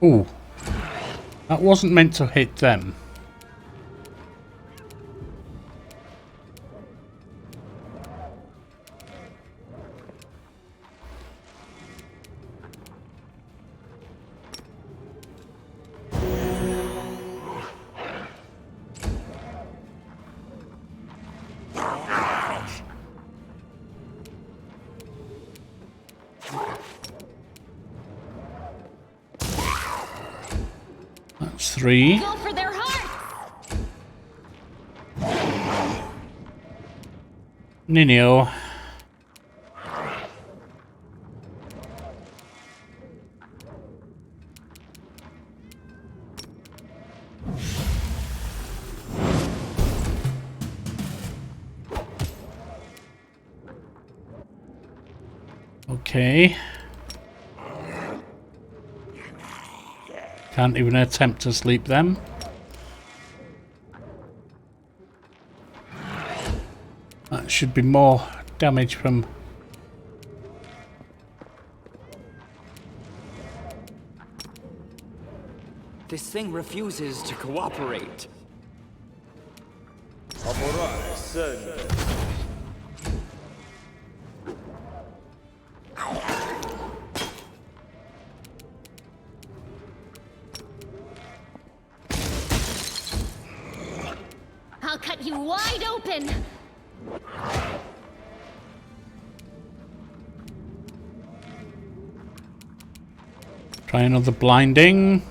Ooh. That wasn't meant to hit them. That's 3. Go for their hearts! Ninio. Okay. Can't even attempt to sleep them. That should be more damage from... This thing refuses to cooperate. Aporan ascendens. I'll cut you wide open! Try another blinding.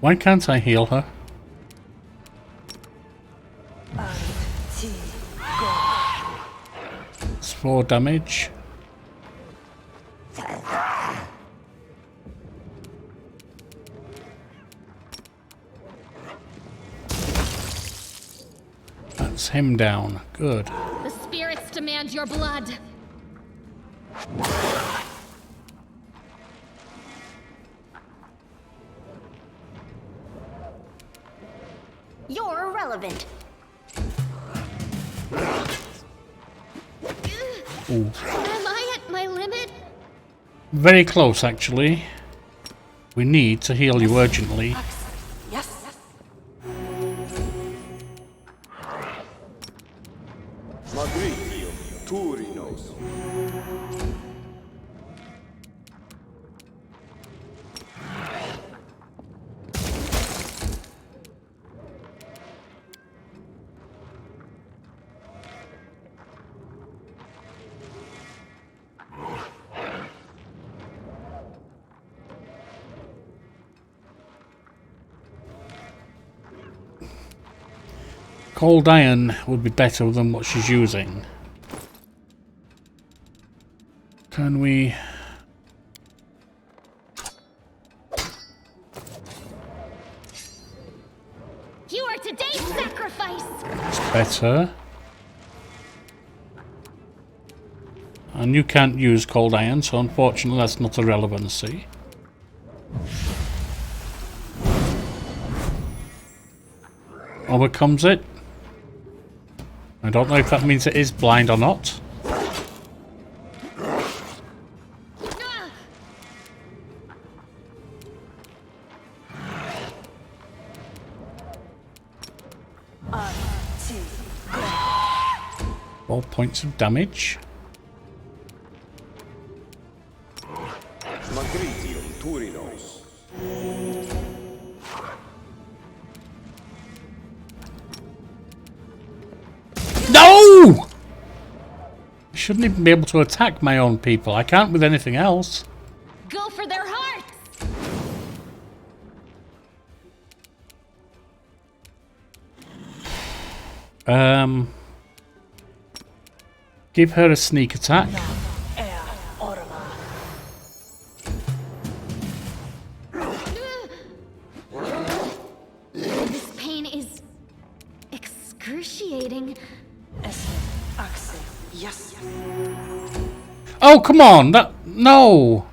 Why can't I heal her? It's 4 damage. That's him down. Good. The spirits demand your blood! You're irrelevant. Ooh. Am I at my limit? Very close, actually. We need to heal you urgently. Magritium Turinos. Cold iron would be better than what she's using. Can we... You are today's sacrifice! It's better. And you can't use cold iron, so unfortunately that's not a relevancy. Overcomes it. I don't know if that means it is blind or not. Four points of damage. Magritium Turinos. No! I shouldn't even be able to attack my own people. I can't with anything else. Go for their hearts! Give her a sneak attack. This pain is excruciating. Axe. Yes. Oh, come on! That... No!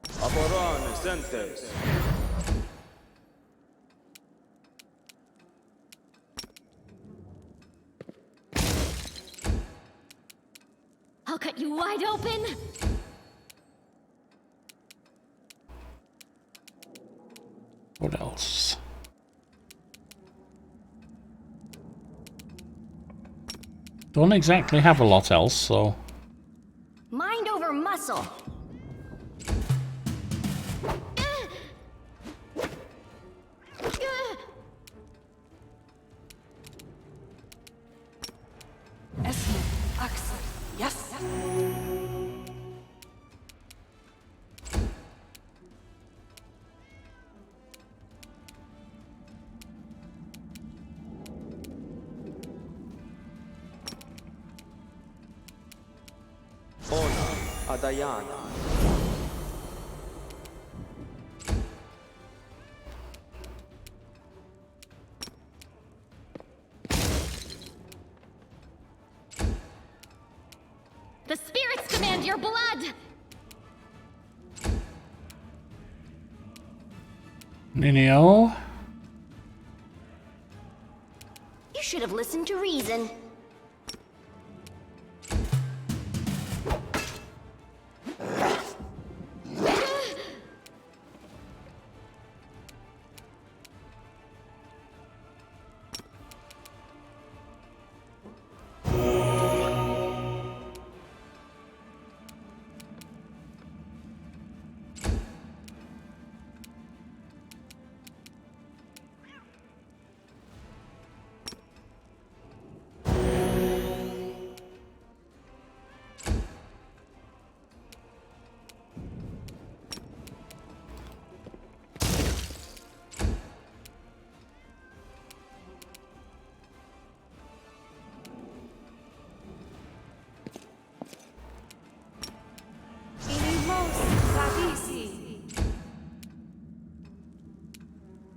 Aboran Sentes. I'll cut you wide open. What else? Don't exactly have a lot else, so... Mind over muscle. Axe. Yes. Ona Adayana. The spirits demand your blood! Ninio? You should have listened to reason.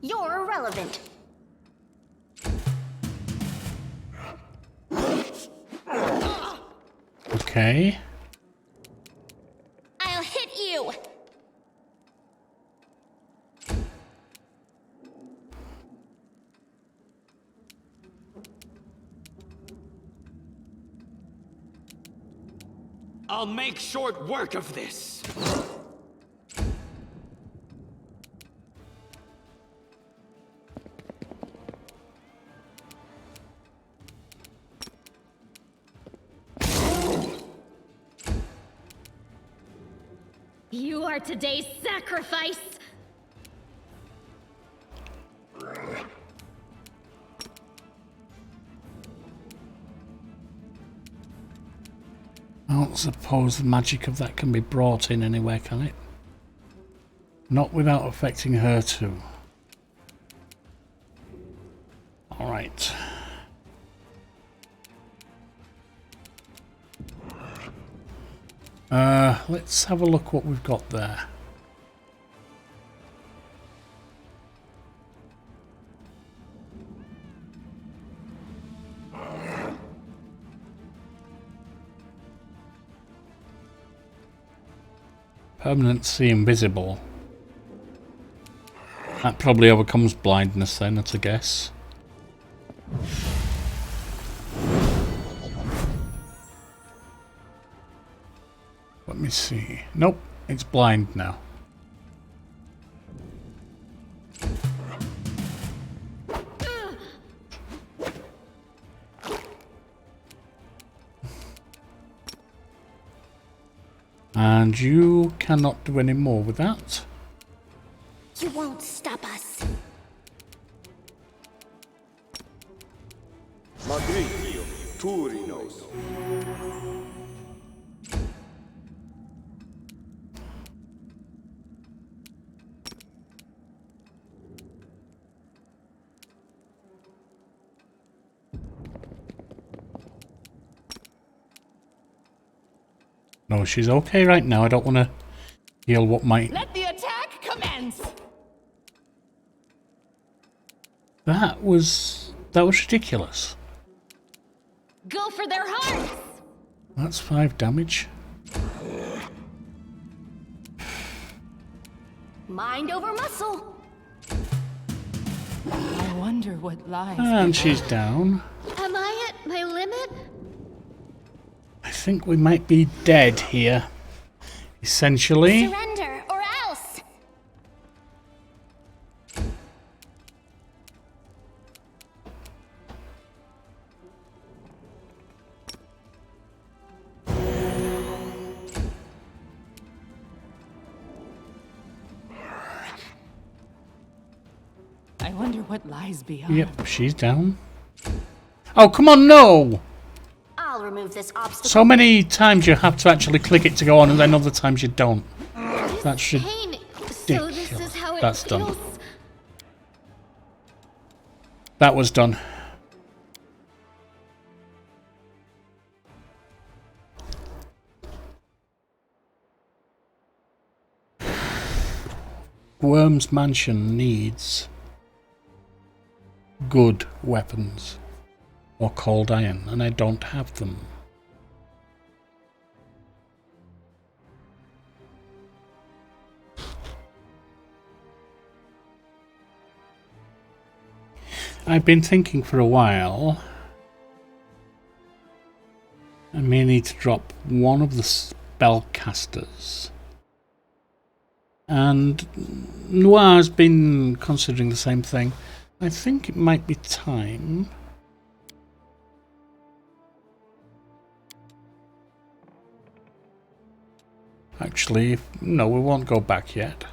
You're irrelevant. Okay. I'll hit you! I'll make short work of this. You are today's sacrifice! I don't suppose the magic of that can be brought in anywhere, can it? Not without affecting her too. Alright. Let's have a look what we've got there. Permanency invisible. That probably overcomes blindness then, that's a guess. Let me see. Nope, it's blind now. And you cannot do any more with that. You won't stop us. Magritio Turinos. No, she's okay right now. I don't want to heal what might... Let the attack commence! That was ridiculous. Go for their hearts! That's 5 damage. Mind over muscle. I wonder what lies. And she's down. Am I at my limit? I think we might be dead here. Essentially. Surrender or else. I wonder what lies beyond. Yep, she's down. Oh, come on, no! I'll remove this obstacle. So many times you have to actually click it to go on, and then other times you don't. That's Pain. So this is how it That's feels. done. That was done. Worm's Mansion needs good weapons or cold iron, and I don't have them. I've been thinking for a while. I may need to drop one of the spellcasters. And Noir's been considering the same thing. I think it might be time. Actually, no, we won't go back yet.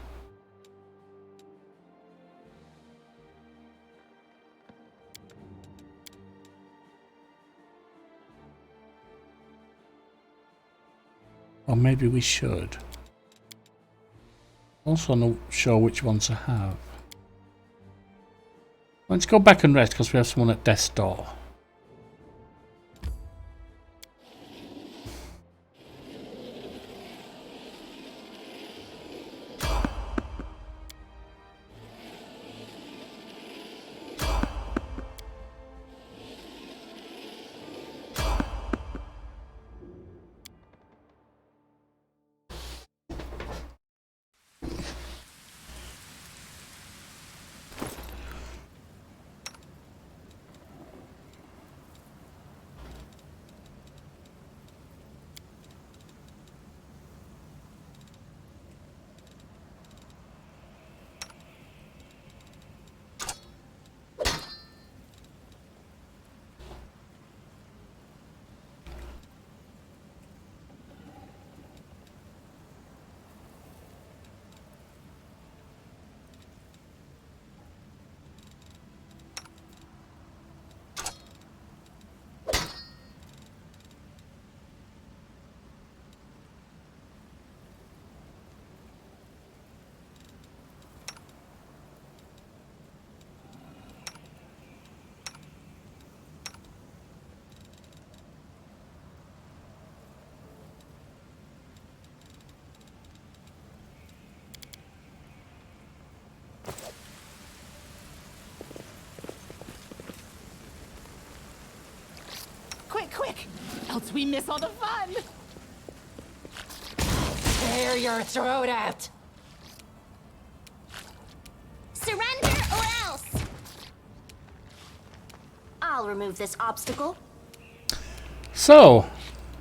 Or maybe we should. Also not sure which one to have. Let's go back and rest because we have someone at death's door. else we miss all the fun. Tear your throat out. Surrender or else! I'll remove this obstacle. So,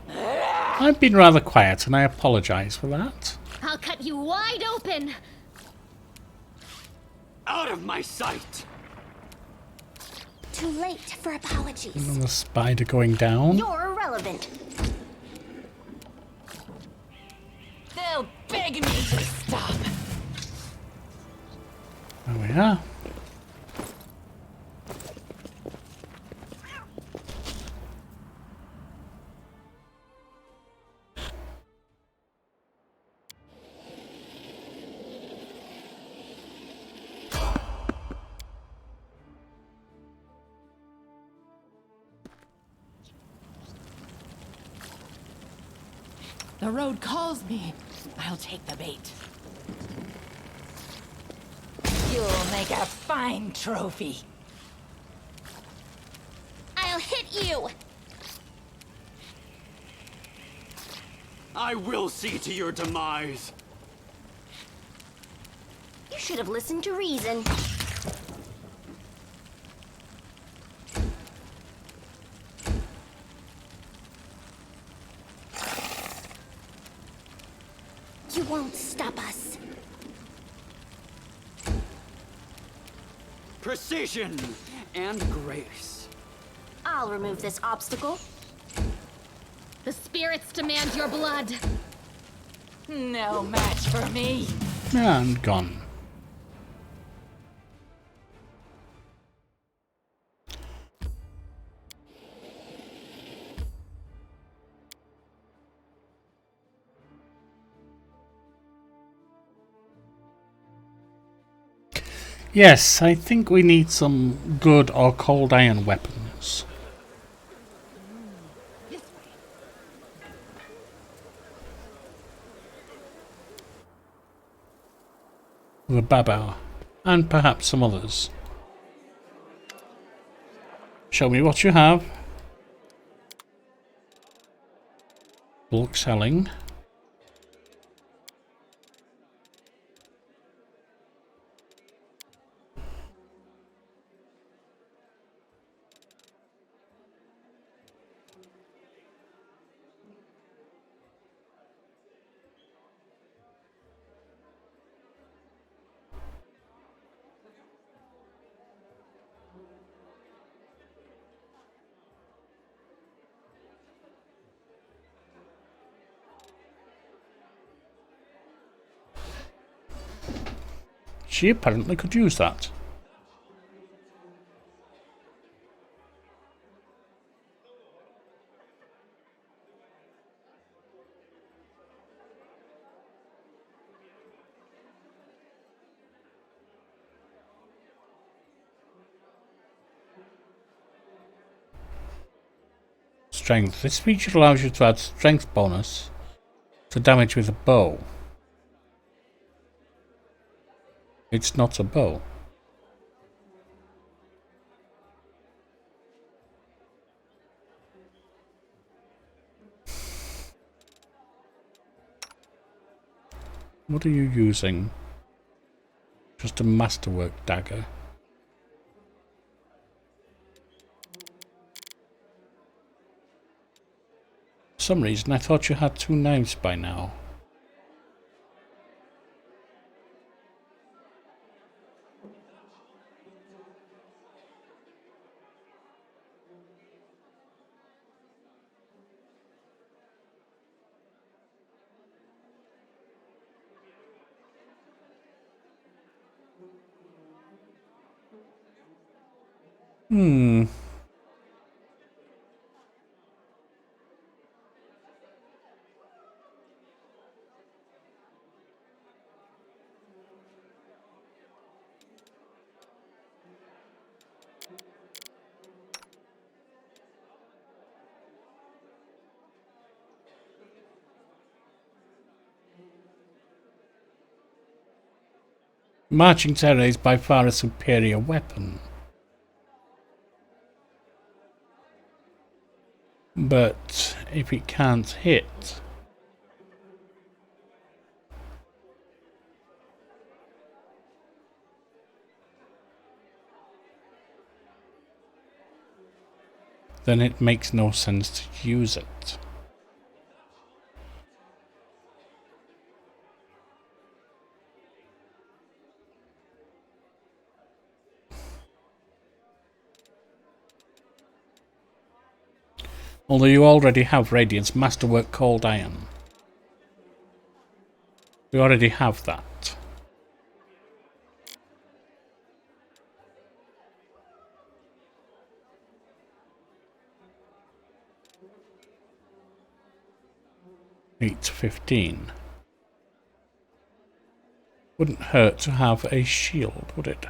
I've been rather quiet and I apologize for that. I'll cut you wide open. Out of my sight! Too late for apologies. Another spider going down. You're irrelevant. They'll beg me to stop. There we are. The road calls me. I'll take the bait. You'll make a fine trophy. I'll hit you. I will see to your demise. You should have listened to reason. You won't stop us. Precision and grace. I'll remove this obstacle. The spirits demand your blood. No match for me. And gone. Yes, I think we need some good or cold iron weapons. The Baba, and perhaps some others. Show me what you have. Bulk selling. She apparently could use that. Strength. This feature allows you to add strength bonus to damage with a bow. It's not a bow. What are you using? Just a masterwork dagger. For some reason I thought you had 2 knives by now. Marching terror is by far a superior weapon. But if it can't hit, then it makes no sense to use it. Although you already have Radiant's Masterwork Cold Iron. We already have that. $8.15. Wouldn't hurt to have a shield, would it?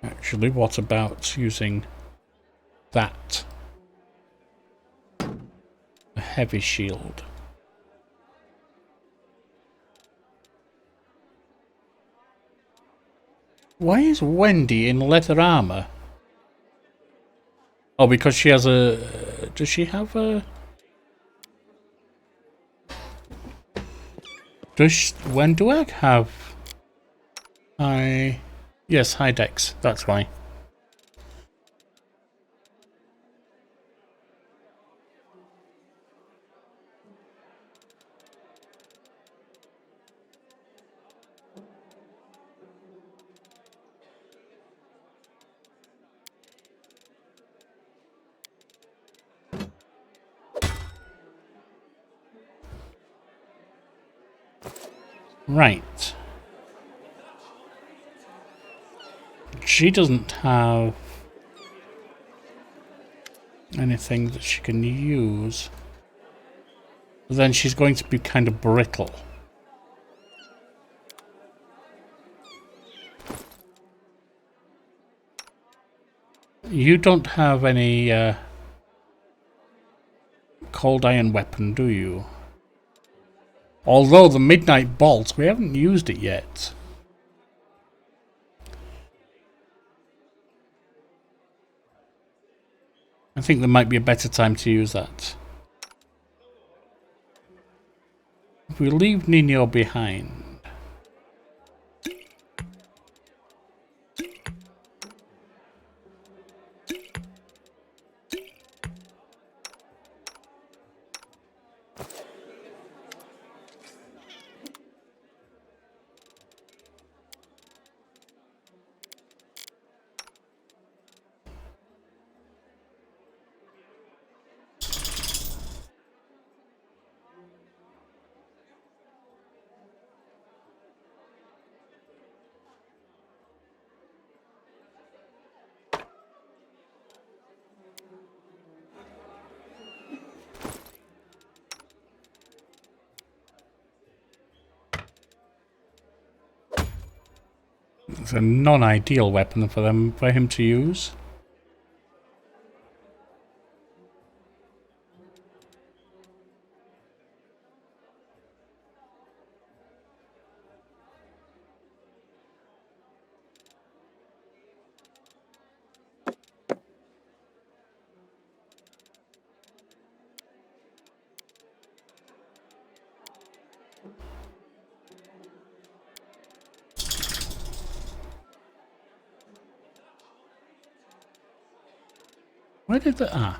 Actually, what about using that? A heavy shield. Why is Wendy in leather armor? Oh, because she has a... Does she have a... Does Wenduag have... Yes, high dex. That's why. Right. She doesn't have anything that she can use. But then she's going to be kind of brittle. You don't have any cold iron weapon, do you? Although the Midnight Bolt, we haven't used it yet. I think there might be a better time to use that. If we leave Nino behind... It's a non-ideal weapon for him to use. Where did the... Ah.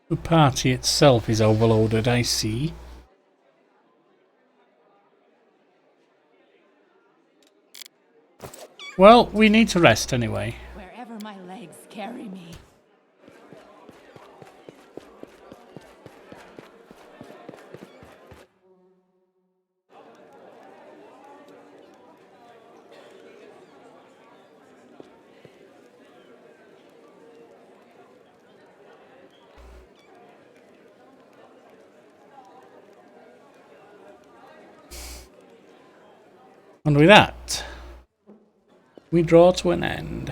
The party itself is overloaded, I see. Well, we need to rest anyway. Wherever my legs carry me. And with that, we draw to an end.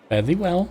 Fare thee well.